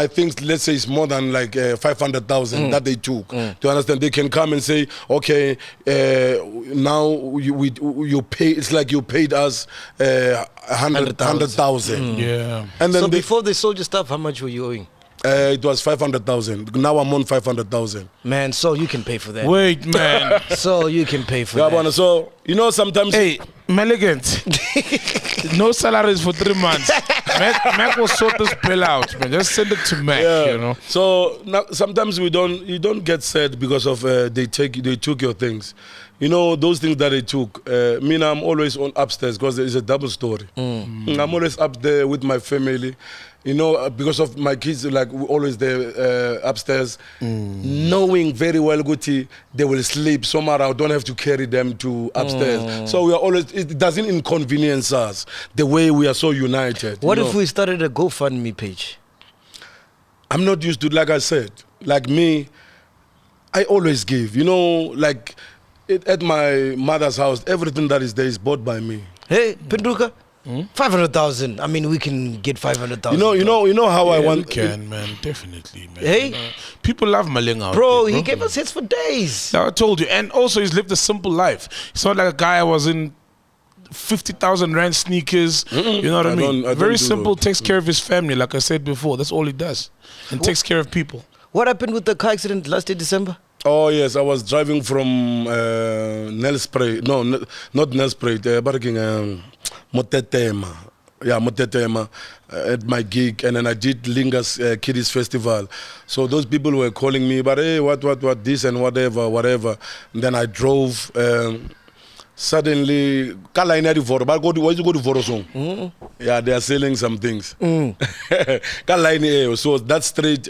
things, let's say it's more than like 500,000 that they took. Do you understand? They can come and say, okay, now you pay. It's like you paid us 100,000. Yeah. And then so before they sold your stuff, how much were you owing? It was 500,000. Now I'm on 500,000. Man, so you can pay for that. Wait, man. So you can pay for Yeah, that. so you know sometimes. Hey, Meligant. No salaries for 3 months. Mac will sort this bill out, man. Just send it to Mac, you know. So now, sometimes you don't get sad because of they took your things. You know, those things that they took. Me now, I'm always on upstairs because there is a double story. I'm always up there with my family. You know, because of my kids, like always there upstairs, knowing very well, Guti, they will sleep somewhere. I don't have to carry them to upstairs. So we are always. It doesn't inconvenience us the way we are so united. What if we started a GoFundMe page? I'm not used to, like I said, like me, I always give. You know, like at my mother's house, everything that is there is bought by me. Hey, Penduka. 500,000. I mean, we can get 500,000. You know how I want. We can, man, definitely, man. Hey, you know, people love Malinga, bro. He gave us hits for days. I told you, and also he's lived a simple life. It's not like a guy was in 50,000 rand sneakers. You know what I mean? Very simple. Takes care of his family, like I said before. That's all he does, and takes care of people. What happened with the car accident last December? Oh yes, I was driving from Nelspruit. No, not Nelspruit. Motetema. Yeah, Motetema at my gig, and then I did Linga's Kiddies Festival. So those people were calling me, but hey, what, this and whatever. And then I drove. Suddenly, why you go to Vorosong? Yeah, they are selling some things. So that street,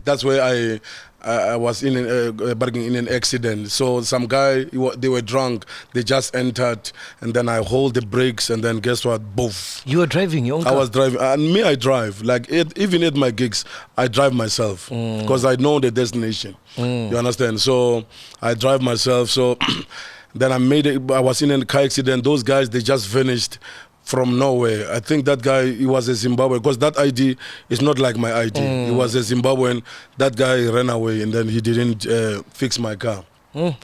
that's where I was in an accident. So some guy, they were drunk. They just entered, and then I hold the brakes, and then guess what? Boof. You were driving your own car? I was driving, and me, I drive. Like even at my gigs, I drive myself because I know the destination. You understand? So I drive myself. So then I was in a car accident. Those guys, they just vanished from nowhere. I think that guy, he was a Zimbabwean, because that ID is not like my ID. He was a Zimbabwean. That guy ran away, and then he didn't fix my car.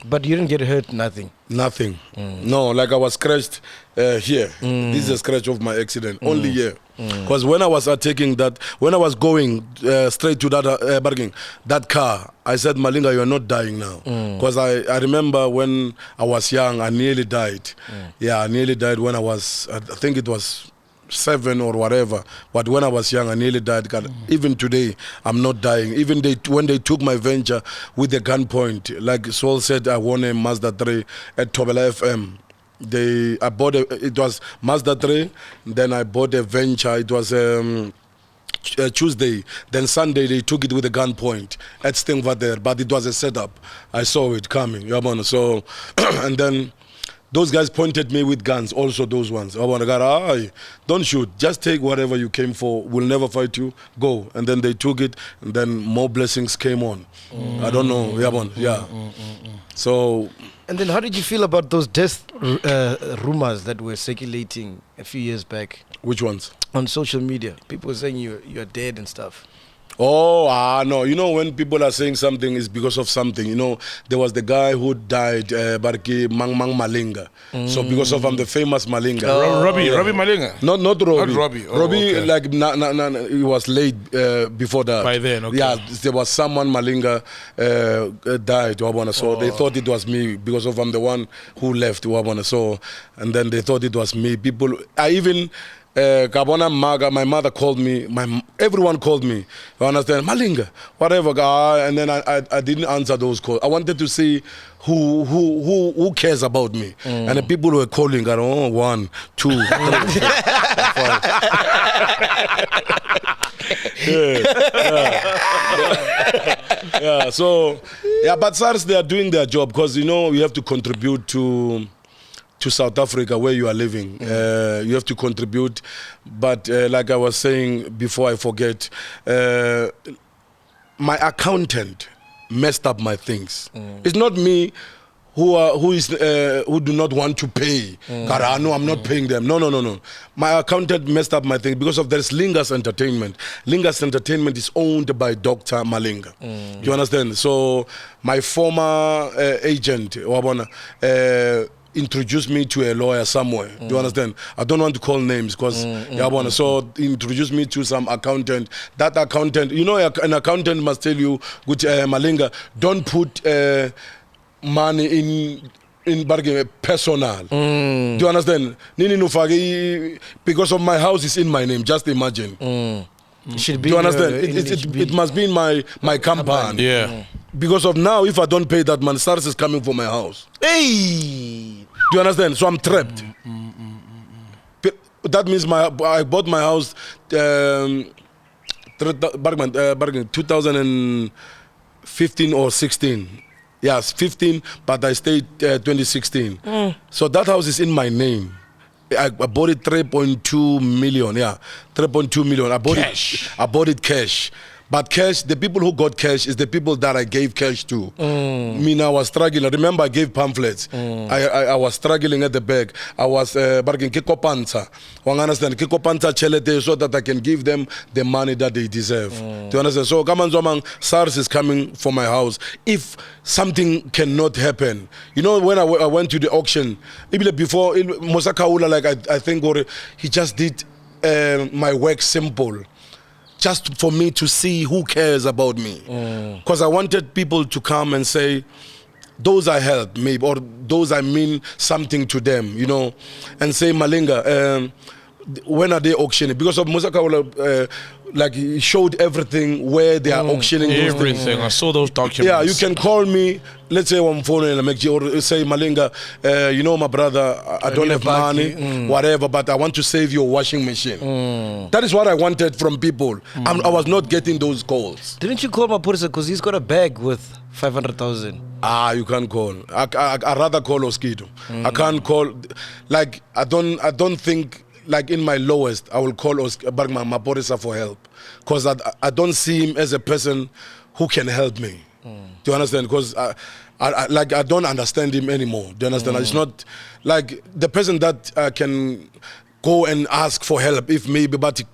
But you didn't get hurt, nothing? Nothing. No, like I was scratched here. This is a scratch of my accident, only here. Because when I was taking that, when I was going straight to that car, I said, Malinga, you are not dying now. Because I remember when I was young, I nearly died. Yeah, I nearly died when I was, I think it was 7 or whatever. But when I was young, I nearly died. Even today, I'm not dying. Even when they took my venture with the gunpoint, like Saul said, I won a Mazda 3 at Tobela FM. I bought it was Mazda 3, then I bought a venture. It was Tuesday, then Sunday they took it with a gunpoint at Stingva there, but it was a setup. I saw it coming. So, and then those guys pointed me with guns, also those ones. I want to go, don't shoot, just take whatever you came for. We'll never fight you. Go. And then they took it, and then more blessings came on. I don't know. So. And then how did you feel about those death rumors that were circulating a few years back? Which ones? On social media. People were saying you're dead and stuff. No. You know, when people are saying something, it's because of something. You know, there was the guy who died, Barki Malinga. So because of the famous Malinga. Robbie Malinga? Not Robbie. Not Robbie. Robbie, okay. like, he was late before that. By then, okay. Yeah, there was someone Malinga died, so they thought it was me because of I'm the one who left, so, and then they thought it was me. People, I even... Kabona Maga, my mother called me, everyone called me, you understand, Malinga, whatever, and then I didn't answer those calls. I wanted to see who cares about me. And the people were calling, 1, 2, 3, 4, 5. So, but SARS, they are doing their job because, you know, you have to contribute to South Africa where you are living. You have to contribute, but like I was saying before I forget, my accountant messed up my things. It's not me who do not want to pay. No, I'm not paying them. No. My accountant messed up my thing because of there's Linga's Entertainment. Linga's Entertainment is owned by Dr. Malinga. Do you understand? So my former agent, introduced me to a lawyer somewhere. Do you understand? I don't want to call names because so introduced me to some accountant. That accountant, you know, an accountant must tell you, Malinga, don't put money in bargain personal. Do you understand? Because of my house is in my name. Just imagine. Should be. Do you understand? It must be in my company. Yeah. Because of now, if I don't pay that man, SARS is coming for my house. Hey! Do you understand? So I'm trapped. That means I bought my house 2015 or 16. Yes, 15, but I stayed 2016. So that house is in my name. I bought it 3.2 million. Yeah, 3.2 million. I bought it cash. But cash, the people who got cash is the people that I gave cash to. Me, I was struggling. I remember I gave pamphlets. I was struggling at the back. I was bargaining kikopanza. You understand? Kikopanza chelete so that I can give them the money that they deserve. Do you understand? So, SARS is coming for my house. If something cannot happen, you know, when I went to the auction, even before Mosakaula, like I think, he just did my work simple. Just for me to see who cares about me. Because I wanted people to come and say, those I help, maybe, or those I mean something to them, you know, and say, Malinga, when are they auctioning? Because of Musaka, like he showed everything where they are auctioning everything. I saw those documents. Yeah, you can call me, let's say on phone and MacG, or say, Malinga, you know, my brother, I don't have money, whatever, but I want to save your washing machine. That is what I wanted from people. I was not getting those calls. Didn't you call Maphorisa because he's got a bag with 500,000? You can't call. I rather call Oskido. I can't call. Like I don't think. Like in my lowest, I will call Maphorisa for help, because I don't see him as a person who can help me. Do you understand? Because I don't understand him anymore. Do you understand? It's not like the person that can go and ask for help if maybe, but is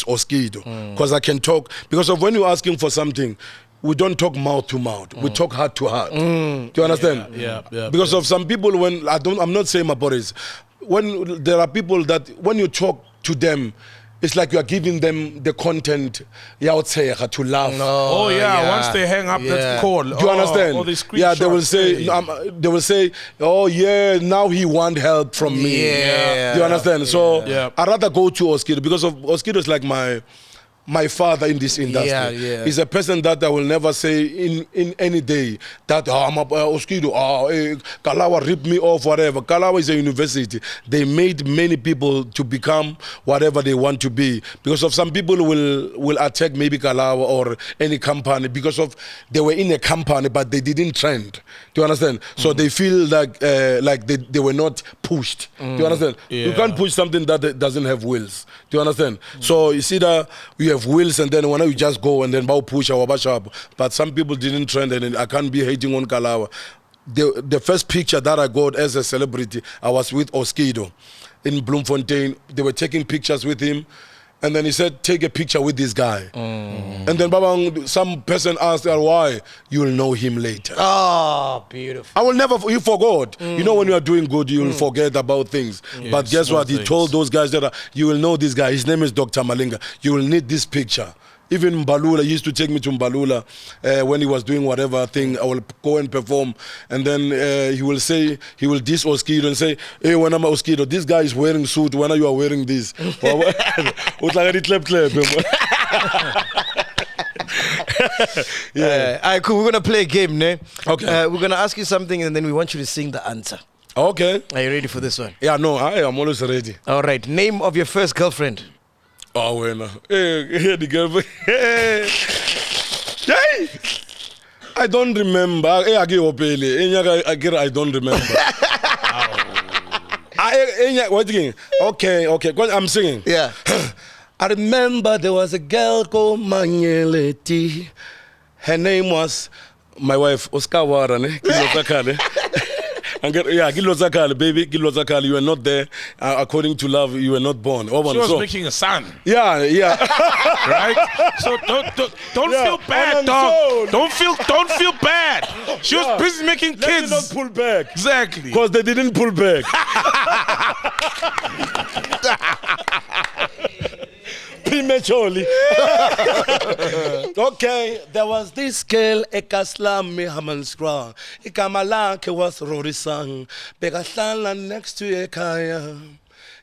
Oskido, because I can talk. Because of when you're asking for something, we don't talk mouth to mouth. We talk heart to heart. Do you understand? Yeah. Because of some people, when I'm not saying Maphorisa. When there are people that when you talk to them, it's like you are giving them the content to laugh. Once they hang up that call. Do you understand? They will say, oh yeah, now he want help from me. Do you understand? So I rather go to Oskido, because of Oskido is like my father in this industry. He's a person that I will never say in any day that I'm Oskido, Kalawa ripped me off, whatever. Kalawa is a university. They made many people to become whatever they want to be. Because of some people will attack maybe Kalawa or any company because of they were in a company but they didn't trend. Do you understand? So they feel like they were not pushed. Do you understand? You can't push something that doesn't have wheels. Do you understand? So you see that you have wheels and then when you just go and then push our bash up. But some people didn't trend and I can't be hating on Kalawa. The first picture that I got as a celebrity, I was with Oskido in Bloemfontein. They were taking pictures with him And then he said, take a picture with this guy. And then Baba, some person asked her why. You will know him later. Oh, beautiful. I will never, he forgot. You know, when you are doing good, you will forget about things. Yeah, but guess what? He things. told those guys that you will know this guy. His name is Dr. Malinga. You will need this picture. Even Mbalula, he used to take me to Mbalula when he was doing whatever thing. I will go and perform. And then he will say, he will diss Oskido and say, hey, when I'm Oskido, this guy is wearing suit. When are you wearing this? Yeah. All right, cool. We're going to play a game, ne? Okay. We're going to ask you something and then we want you to sing the answer. Okay. Are you ready for this one? Yeah, no, I am always ready. All right. Name of your first girlfriend. Oh, well, hey, the girlfriend. Hey. I don't remember. Hey, I don't remember. What again? Okay. I'm singing. Yeah. I remember there was a girl called Manyeleti. Her name was my wife, Oscar Warane. Gilozakali, baby, Gilozakali, you were not there. According to love, you were not born. She was making a son. Yeah. Right? So don't feel bad, dog. Don't feel bad. She was busy making kids. Let me not pull back. Exactly. Because they didn't pull back. Prematurely. Okay, there was this girl, Ekaslami Hamanskra. Ikamalake was Rorisang. Bekahlala next to Ekaya.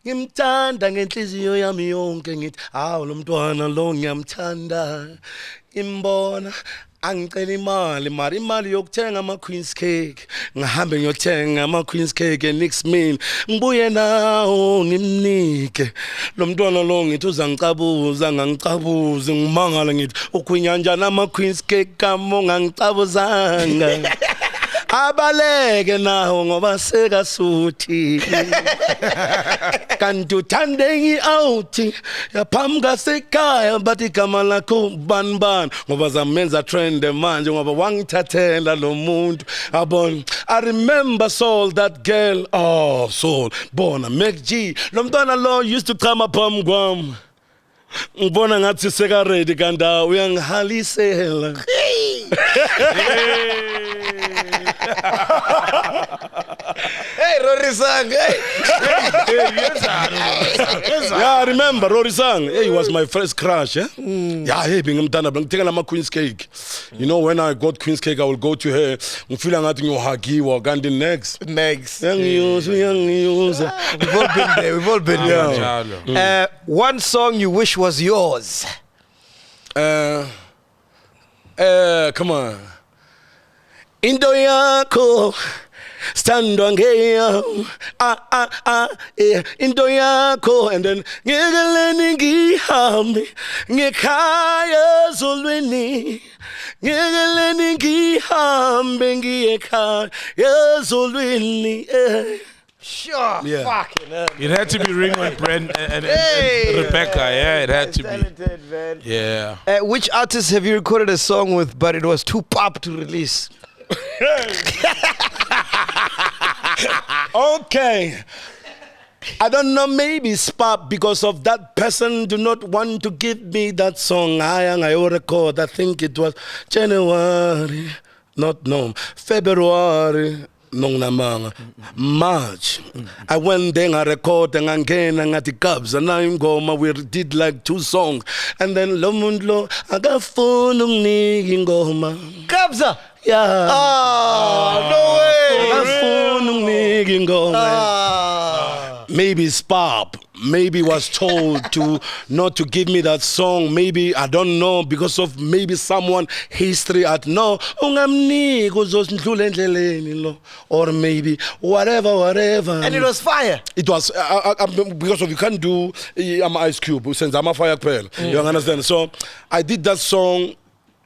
Ngimthanda ngenhliziyo yami yonke ngithi awu lo mntwana lo ngiyamthanda. Imbona angicela imali yokuthenga ama-Queen's cake. Ngihambe ngiyothenga ama-Queen's cake next meal. Ngibuye nawo ngimnike. Lo mntwana lo ngithi uzangicabuza ngangicabuzi ngimangala ngithi ukhunyanja nama-Queen's cake kamo ngangicabuzanga. Abaleke nawo ngoba sekasuthi. Kanti uthande ngi-out yaphamka sekhaya bathi igama lakho banibani ngoba zamenza trend manje ngoba wangithathela lo muntu abona. I remember Soul, that girl. Oh, Soul. Bona MacG. Lo mntwana lo used to come upon kwami. Ngibona ngathi seka ready kanti uyangihalisela. Hey, Rorisang. Hey. Yeah, I remember Rorisang. Hey, he was my first crush. Yeah, hey, bingumtanda bangithekela ama-Queen's cake. You know, when I got Queen's cake, I will go to her. Ngifila ngathi ngiyohagiwa kanti next. Uyangiyuza. We've all been there. One song you wish was yours. Come on. Into yakho standwa ngeya into yakho and then ngikeleni ngihambe ngekhaya ezulwini ngikeleni ngihambe ngiyekhaya ezulwini. Sure. Yeah. Fucking hell. It had to be Ringo and Brent and Rebecca. Yeah, it had to be. Talented, man. Yeah. Which artist have you recorded a song with, but it was too pop to release? Okay. I don't know, maybe it's pop because of that person do not want to give me that song. I record, I think it was January, February. March. I went there and recorded and again and at the Cubs and I'm going. We did like 2 songs and then Lomundlo I got phone ngoma. Kabza. Yeah. Oh, no way. I got phone ngoma. Maybe it's pop. Maybe was told to not to give me that song. Maybe I don't know because of maybe someone history at no or maybe whatever. And it was fire. It was because of you can't do I'm Ice Cube since I'm a fire pearl. You understand? So I did that song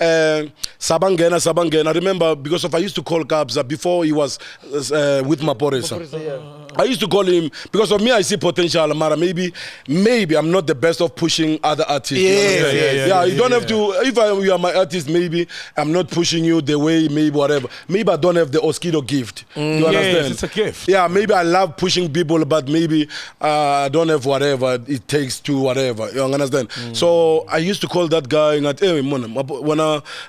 Sabangena. I remember because I used to call Kabza before he was with Maphorisa. I used to call him because of me. I see potential, Mara. Maybe I'm not the best of pushing other artists. Yeah. You don't have to. If you are my artist, maybe I'm not pushing you the way. Maybe whatever. Maybe I don't have the Oskido gift. You understand? Yes, it's a gift. Yeah, maybe I love pushing people, but maybe I don't have whatever it takes to whatever. You understand? So I used to call that guy and hey, when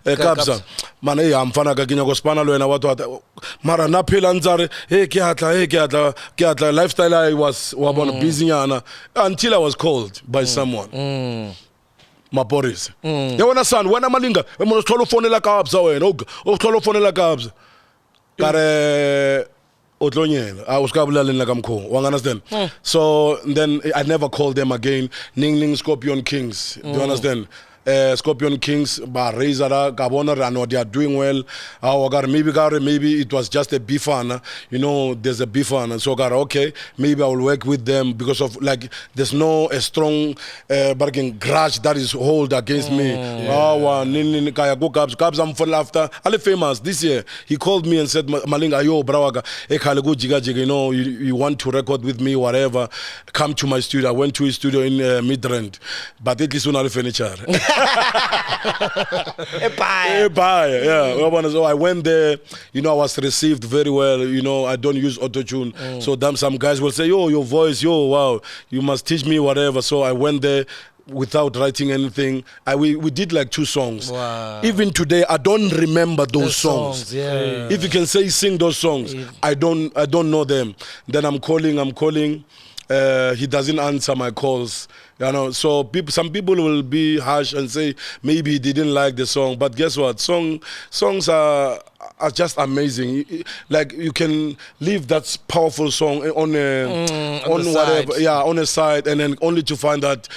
Kabza, man, hey, I'm fana kaginya kospana lo na watu mara na phela nzare hey kiatla lifestyle I was busy yana until I was called by someone. Maphorisa. Yabona son wena Malinga wena usithola ufonela Kabza wena ukuthola ufonela Kabza kare otlonyela usikabulala la kamkho you understand. So then I never called them again. Ning Scorpion Kings, do you understand? Scorpion Kings, Razor, Gabona, and they are doing well. Maybe it was just a bifana. You know, there's a bifana. So, okay, maybe I will work with them because of like there's no a strong bargain grudge that is hold against me. Kabza, I'm for laughter. Ali famous this year. He called me and said, Malinga, yo, brawaga, you know, you want to record with me, whatever. Come to my studio. I went to his studio in Midrand, but at least not furniture. Yeah. So I went there, you know, I was received very well. You know, I don't use auto-tune. So some guys will say, yo, your voice, yo, wow, you must teach me whatever. So I went there without writing anything. We did like 2 songs. Wow. Even today, I don't remember those songs. Yeah. If you can say sing those songs, I don't know them. Then I'm calling. He doesn't answer my calls. You know, so some people will be harsh and say maybe he didn't like the song, but guess what? Songs are just amazing. Like you can leave that powerful song on whatever, on a side, and then only to find that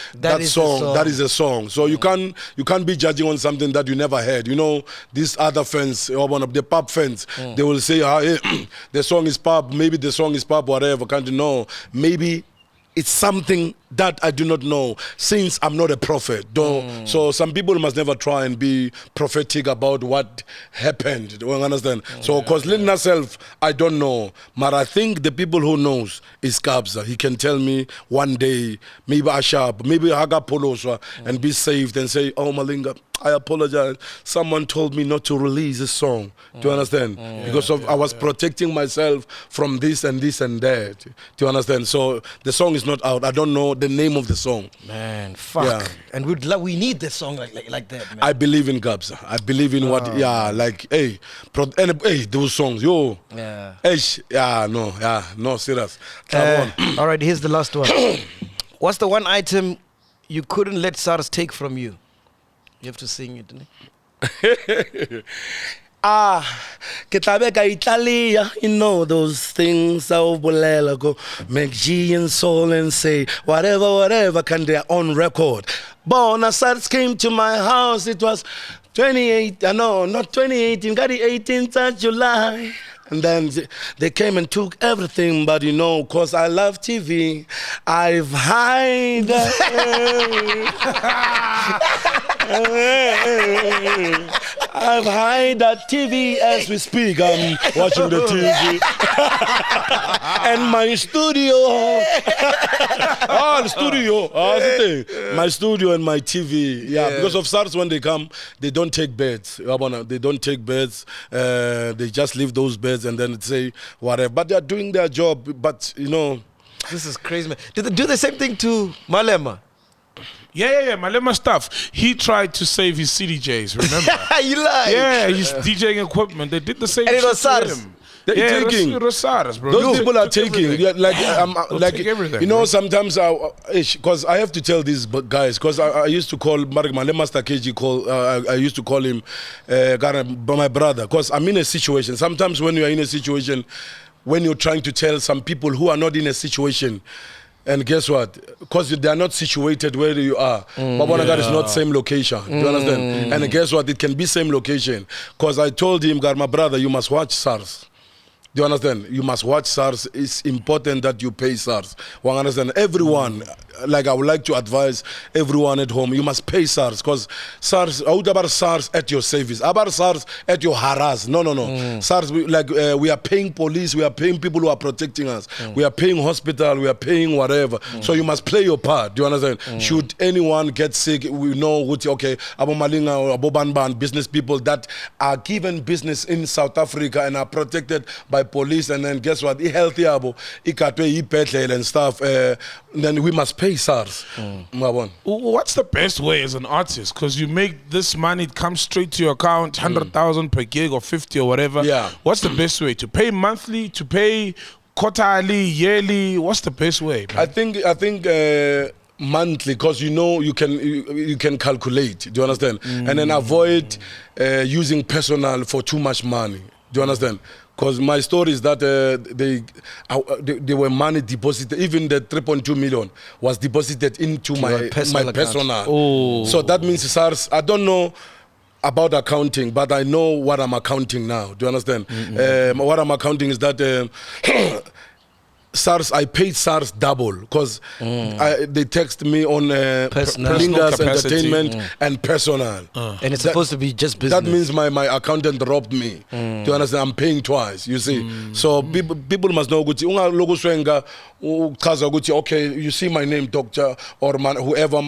song that is a song. So you can't be judging on something that you never heard. You know, these other fans or one of the pop fans, they will say, hey, the song is pop. Maybe the song is pop, whatever. Can't you know? Maybe it's something that I do not know, since I'm not a prophet. So some people must never try and be prophetic about what happened. Do you understand? So, because Lil self, I don't know. But I think the people who knows is Kabza. He can tell me one day, maybe Ashab, maybe Haga Poloswa, and be saved and say, oh, Malinga, I apologize. Someone told me not to release this song. Do you understand? Because I was protecting myself from this and this and that. Do you understand? So the song is not out. I don't know the name of the song. Man, fuck. Yeah. And we need this song like that, man. I believe in Kabza. I believe in what, those songs, yo. No, serious. Come on. All right, here's the last one. What's the one item you couldn't let SARS take from you? You have to sing it, Ketabeka Italia, you know those things. Go MacG and Soul and say whatever can their own record. SARS came to my house. It was 2018, got the 18th of July. And then they came and took everything, but you know, cause I love TV, I've hide. I've hide that TV as we speak. I'm watching the TV. And my studio. The studio. That's the thing. My studio and my TV. Yeah, because of SARS, when they come, they don't take beds. They don't take beds. They just leave those beds and then say whatever. But they're doing their job. But, you know. This is crazy, man. Did they do the same thing to Malema? Yeah, Malema stuff. He tried to save his CDJs, remember? You lied. Yeah, his DJing equipment. They did the same and shit it was SARS. to him. It was SARS, bro. Those people are taking, take everything, you know, bro. sometimes, because I have to tell these guys, because I used to call Malema Stakeji, I used to call him my brother, because I'm in a situation. Sometimes when you are in a situation, when you're trying to tell some people who are not in a situation, and guess what? Because they are not situated where you are. Babanagar is not same location. Do you understand? And guess what? It can be same location. Because I told him, my brother, you must watch SARS. Do you understand? You must watch SARS. It's important that you pay SARS. You understand? Everyone, like I would like to advise everyone at home, you must pay SARS, because SARS, out about SARS at your service, about SARS at your harass. No. SARS, we are paying police, we are paying people who are protecting us, we are paying hospital, we are paying whatever. So you must play your part. Do you understand? Should anyone get sick, we know, okay, Abo Malinga or Abo Banban, business people that are given business in South Africa and are protected by police, and then guess what? Healthy abo, and stuff. Then we must pay SARS. What's the best way as an artist? Because you make this money, it comes straight to your account, 100,000 per gig or 50 or whatever. Yeah. What's the best way? To pay monthly? To pay quarterly, yearly? What's the best way, man? I think monthly, because you can calculate. Do you understand? And then avoid using personal for too much money. Do you understand? Because my story is that they were money deposited. Even the 3.2 million was deposited into my personal. Oh. So that means SARS. I don't know about accounting, but I know what I'm accounting now. Do you understand? What I'm accounting is that SARS, I paid SARS double, because they text me on Malinga's entertainment and personal. And it's supposed to be just business. That means my accountant robbed me. Do you understand? I'm paying twice, you see. So people must know, okay, you see my name, doctor, or whoever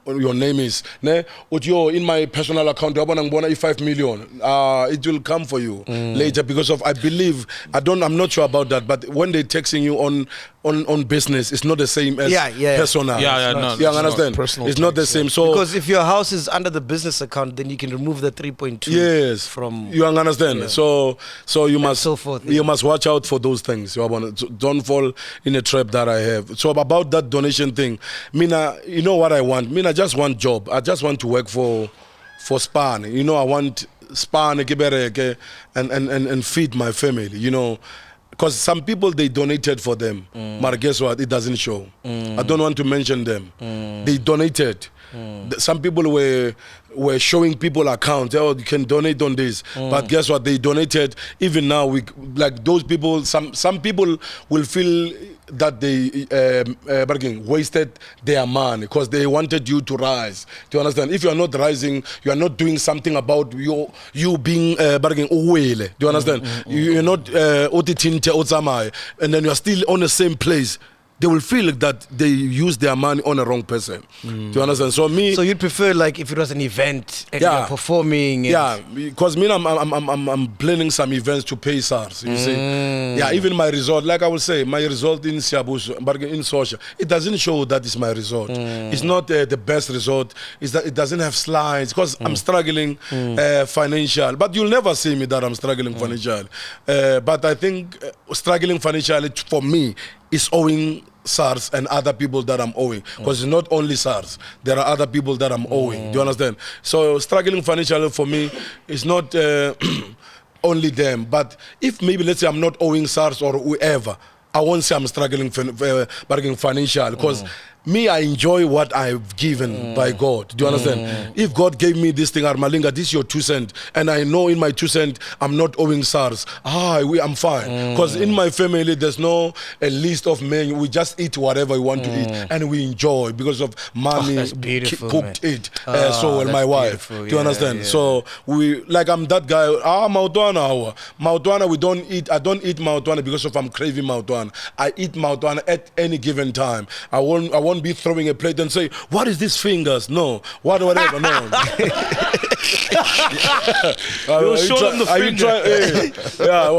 your name is. In my personal account, I want 5 million. It will come for you later, because of, I believe, I'm not sure about that, but when they texting you on business, it's not the same as personal. You understand? It's not the same. So because if your house is under the business account, then you can remove the 3.2. Yes, from you understand. Yeah. So you must so forth, you must watch out for those things. Don't fall in a trap that I have. So about that donation thing, Mina, you know what I want? Mina, I just want job. I just want to work for Span. I want Span and feed my family. Because some people, they donated for them. But guess what? It doesn't show. I don't want to mention them. They donated. Some people were showing people accounts. You can donate on this. But guess what? They donated. Even now, those people, some people will feel that they wasted their money because they wanted you to rise. Do you understand? If you are not rising, you are not doing something about you being do you understand? You're not and then you are still on the same place. They will feel that they use their money on the wrong person. Do you understand? So you'd prefer like if it was an event and you're performing. Because I'm planning some events to pay SARS. You see, even my result, like I will say, my result in Siabush, in social, it doesn't show that is my result. It's not the best result. It's that it doesn't have slides because I'm struggling financial. But you'll never see me that I'm struggling financial. But I think struggling financially for me is owing SARS and other people that I'm owing, because it's not only SARS, there are other people that I'm owing. Do you understand? So struggling financially for me is not only them, but if maybe let's say I'm not owing SARS or whoever, I won't say I'm struggling financially, because me, I enjoy what I've given by God. Do you understand? If God gave me this thing, Malinga, this is your 2 cents, and I know in my 2 cents I'm not owing SARS, I'm fine. Because in my family, there's no a list of men. We just eat whatever we want to eat, and we enjoy because of mommy cooked it so well, my wife. Do you understand? Yeah. So I'm that guy. Mautwana, we don't eat. I don't eat Mautwana because of I'm craving Mautwana. I eat Mautwana at any given time. I won't be throwing a plate and say, what is this fingers? No. Whatever, no. What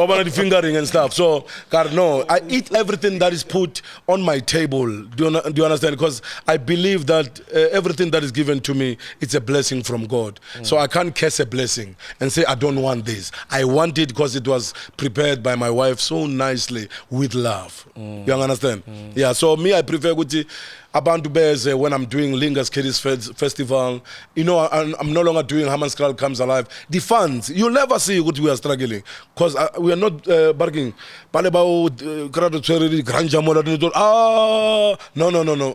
about the fingering and stuff? So, God, no. I eat everything that is put on my table. Do you understand? Because I believe that everything that is given to me, it's a blessing from God. So I can't curse a blessing and say, I don't want this. I want it because it was prepared by my wife so nicely with love. You understand? Yeah, so me, I prefer Gucci. Abantu Bears, when I'm doing Linga's Kiddies Festival, I'm no longer doing Haman's Crowd Comes Alive. The funds, you'll never see what we are struggling, because we are not bargaining. No.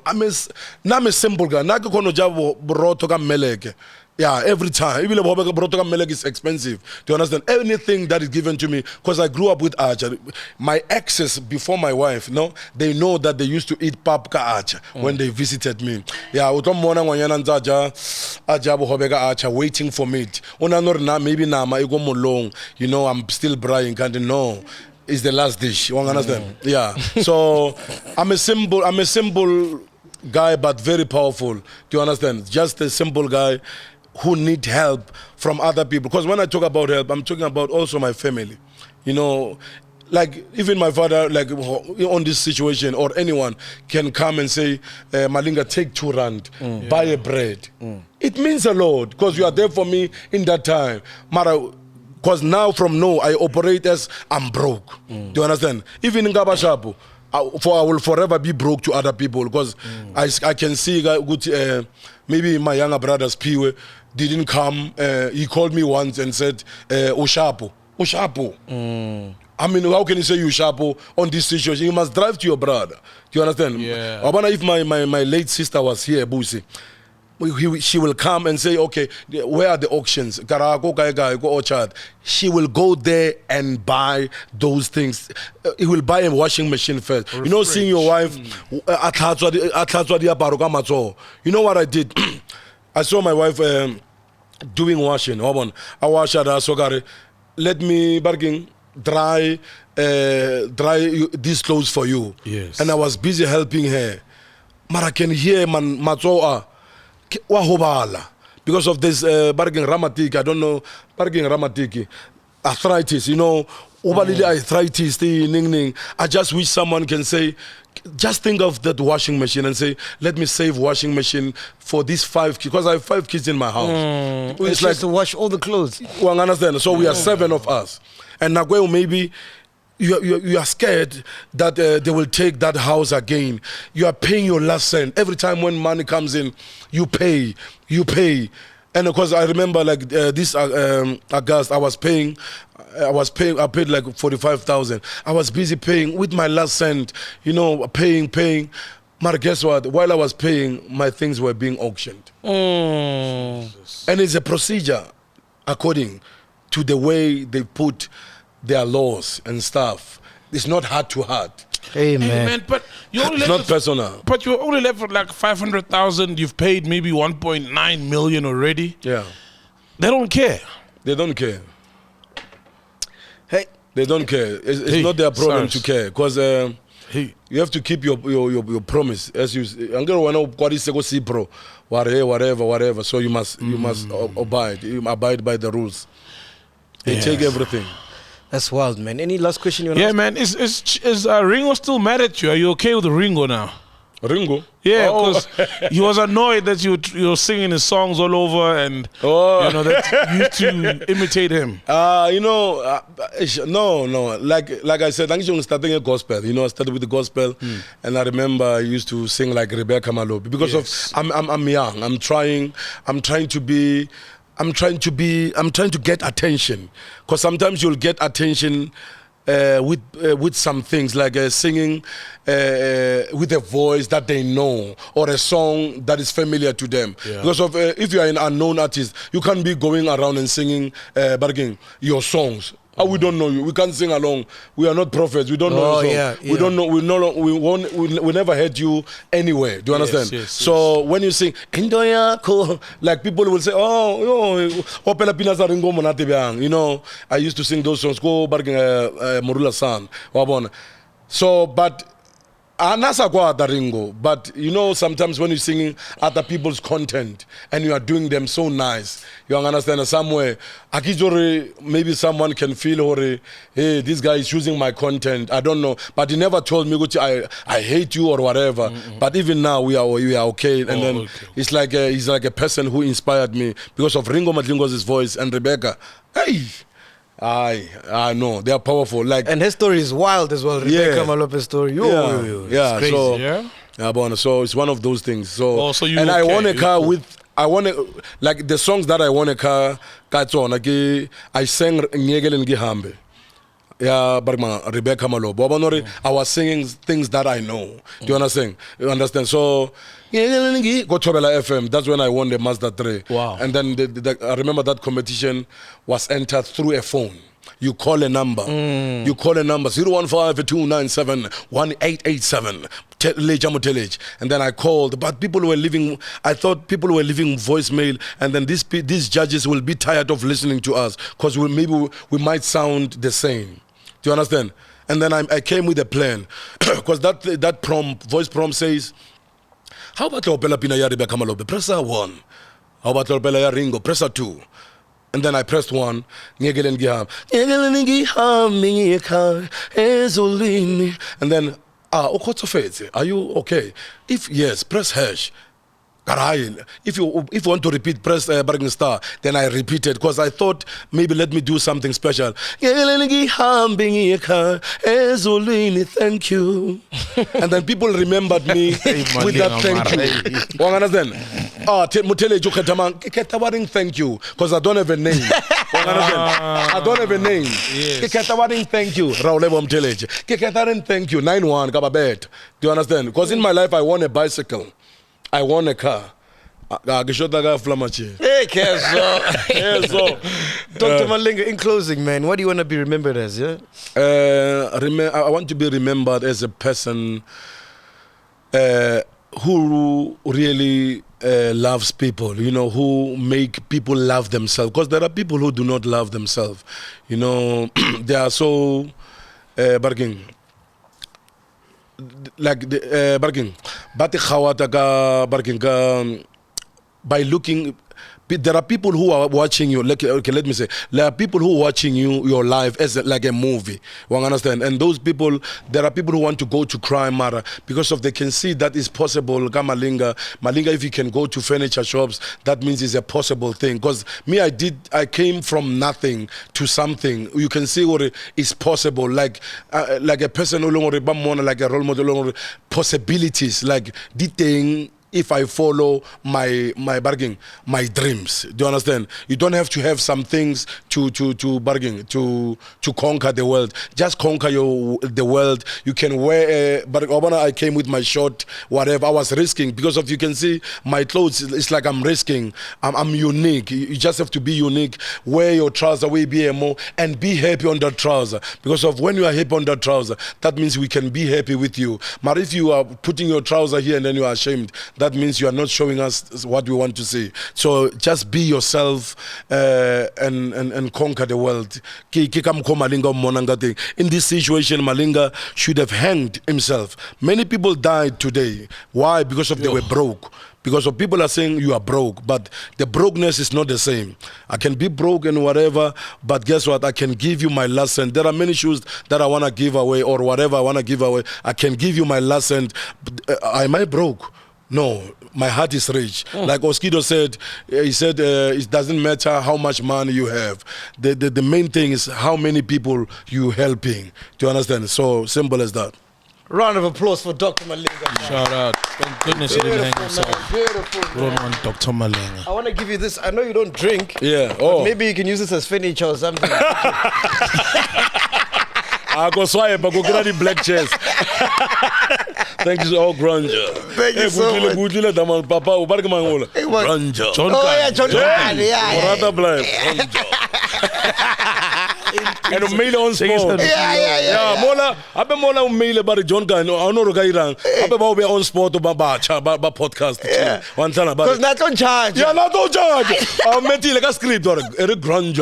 I'm a simple guy. Yeah, every time. Even Melek is expensive. Do you understand? Anything that is given to me, because I grew up with Acha. My exes before my wife, no, they know that they used to eat papka Acha when they visited me. Yeah, Acha waiting for me. Maybe you know, I'm still Brian, can't know. It's the last dish. You understand? Yeah. So I'm a simple guy, but very powerful. Do you understand? Just a simple guy who need help from other people. Because when I talk about help, I'm talking about also my family. You know, like even my father, like on this situation, or anyone can come and say, Malinga, take 2 rand, buy a bread. It means a lot because you are there for me in that time. Because now from now, I operate as I'm broke. Do you understand? Even in Gabashapu, I will forever be broke to other people because I can see maybe my younger brother's Piwe didn't come. He called me once and said, Ushapo. I mean, how can you say Ushapo on this situation? You must drive to your brother. Do you understand? Yeah. I wonder if my late sister was here, Busi. She will come and say, okay, where are the auctions? Go Orchard. She will go there and buy those things. He will buy a washing machine first. You know, seeing your wife, you know what I did? I saw my wife doing washing. I wash her, so let me dry these clothes for you. Yes. And I was busy helping her. But I can hear Matsoa. Because of this rheumatic, I don't know, rheumatic, arthritis, you know, arthritis, I just wish someone can say, just think of that washing machine and say, let me save washing machine for these 5 kids, because I have 5 kids in my house. It's like to wash all the clothes. Well, understand? So we are 7 of us. And now maybe you are scared that they will take that house again. You are paying your last cent. Every time when money comes in, you pay. And of course, I remember like this August, I paid like 45,000. I was busy paying with my last cent, you know, paying. But guess what? While I was paying, my things were being auctioned. And it's a procedure according to the way they put their laws and stuff. It's not heart to heart. Amen. But you only it's not personal. But you're only left with like 500,000. You've paid maybe 1.9 million already. Yeah. They don't care. They don't care. Hey. They don't care. It's not their problem to care. Because you have to keep your promise. As you, whatever. So you must abide by the rules. They take everything. That's wild, man. Any last question you want to ask? Man. Is Ringo still mad at you? Are you okay with Ringo now? Ringo? Yeah, because he was annoyed that you're singing his songs all over, and you know that you used to imitate him. No. Like I said, I'm starting a gospel. You know, I started with the gospel, and I remember I used to sing like Rebecca Malobi because of I'm young. I'm trying to get attention, because sometimes you'll get attention with some things like singing with a voice that they know, or a song that is familiar to them. Yeah. Because of if you are an unknown artist, you can't be going around and singing your songs. We don't know you. We can't sing along. We are not prophets. We don't know you. Yeah. We don't know. We never heard you anywhere. Do you understand? Yes, so when you sing, like people will say, you know, I used to sing those songs. Go Morula San. So, but but you know, sometimes when you're singing other people's content and you are doing them so nice, you understand somewhere, maybe someone can feel, hey, this guy is using my content. I don't know, but he never told me, I hate you or whatever. But even now we are okay. And then it's like he's like a person who inspired me because of Ringo Madlingo's voice and Rebecca. Hey. I know they are powerful. And her story is wild as well. Rebecca Malope's story. It's crazy, so it's one of those things. So and I want a car like the songs that I want a car. I sang Nyegel and Gihambe. Yeah, Bargman, Rebecca Malo. I was singing things that I know. Do you understand? You understand? So, go to Bella FM. That's when I won the Mazda 3. Wow. And then I remember that competition was entered through a phone. You call a number. You call a number 015-297-1887. And then I called, but people were leaving. I thought people were leaving voicemail, and then these judges will be tired of listening to us because maybe we might sound the same. Do you understand? And then I came with a plan because that voice prompt says, how about Opela Pina Yaribe Kamalobe? Press 1. How about Opela Ringo? Press 2. And then I pressed 1. And then, are you okay? If yes, press hash. If you want to repeat, press bargaining star. Then I repeated because I thought maybe let me do something special. Thank you. And then people remembered me with that thank you. Understand? Thank you, because I don't have a name. I don't have a name. Thank you. Thank you. 9-1 Kababet. Do you understand? Because in my life I won a bicycle. I won a car. Hey, Kezo. Dr. Malinga, in closing, man, what do you want to be remembered as? Yeah? I want to be remembered as a person who really loves people, who make people love themselves. Because there are people who do not love themselves. They are so bargaining. Like the bargaining, but by looking, there are people who are watching you. Okay, let me say, there are people who are watching your life as like a movie. You understand? And those people, there are people who want to go to crime matter because they can see that is possible. Malinga, if you can go to furniture shops, that means it's a possible thing. Because me, I came from nothing to something. You can see what is possible. Like a person who like a role model, possibilities. Like the thing. If I follow my bargain, my dreams, do you understand? You don't have to have some things to bargain to conquer the world. Just conquer the world. You can wear. But I came with my short, whatever. I was risking because of you can see my clothes. It's like I'm risking. I'm unique. You just have to be unique. Wear your trouser, wear BMO, and be happy on that trouser. Because of when you are happy on that trouser, that means we can be happy with you. But if you are putting your trouser here and then you are ashamed, that means you are not showing us what we want to see. So just be yourself and conquer the world. In this situation, Malinga should have hanged himself. Many people died today. Why? Because of they were broke. Because of people are saying you are broke, but the brokenness is not the same. I can be broke and whatever, but guess what? I can give you my lesson. There are many shoes that I want to give away or whatever I want to give away. I can give you my lesson. Am I broke? No, my heart is rich. Like Oskido said, he said it doesn't matter how much money you have. The main thing is how many people you helping. Do you understand? So simple as that. Round of applause for Dr. Malinga. Shout out. Thank goodness he didn't hang himself. Beautiful. We don't want Dr. Malinga. I want to give you this. I know you don't drink. Yeah. Oh. Maybe you can use this as furniture or something. I go swipe, I go get the black chairs. Thank you, all grunge. Thank you so much. Papa, grunge. John John. And a mail on spot. Yeah. Mola, I be mola mail about John Guy. No, I know Gairang. I be on spot to podcast. One time, because not on charge. Yeah, not on charge. I met you like a script or a grunge.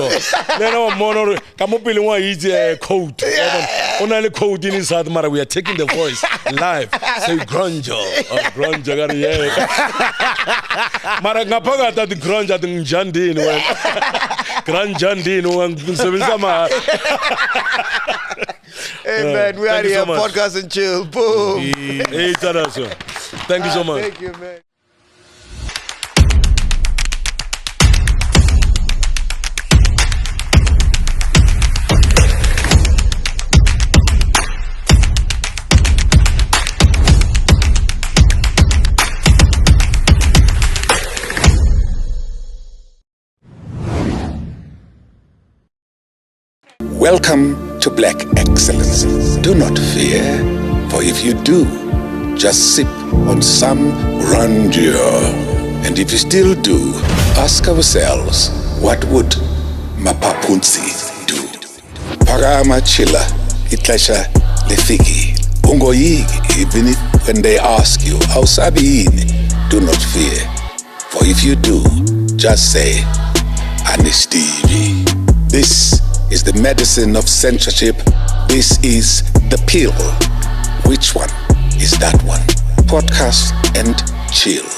Then I'm mono. Come up in one easy coat. Only coat in his heart. We are taking the voice live. Say grunge. Grunge. Yeah. Maragapaga that the grunge at Jandin. Grand Jandin. Hey man, we are here, so podcast and chill. Boom. Hey, thank you so much. Thank you, man. Welcome to black excellence. Do not fear, for if you do, just sip on some grandeur. And if you still do, ask ourselves, what would Mapapunzi do? Parama chila, itlesha lefiki. Ungoyigi, even if when they ask you, how sabiini, do not fear. For if you do, just say, Anistivi. This is the medicine of censorship. This is the pill. Which one is that one? Podcast and chill.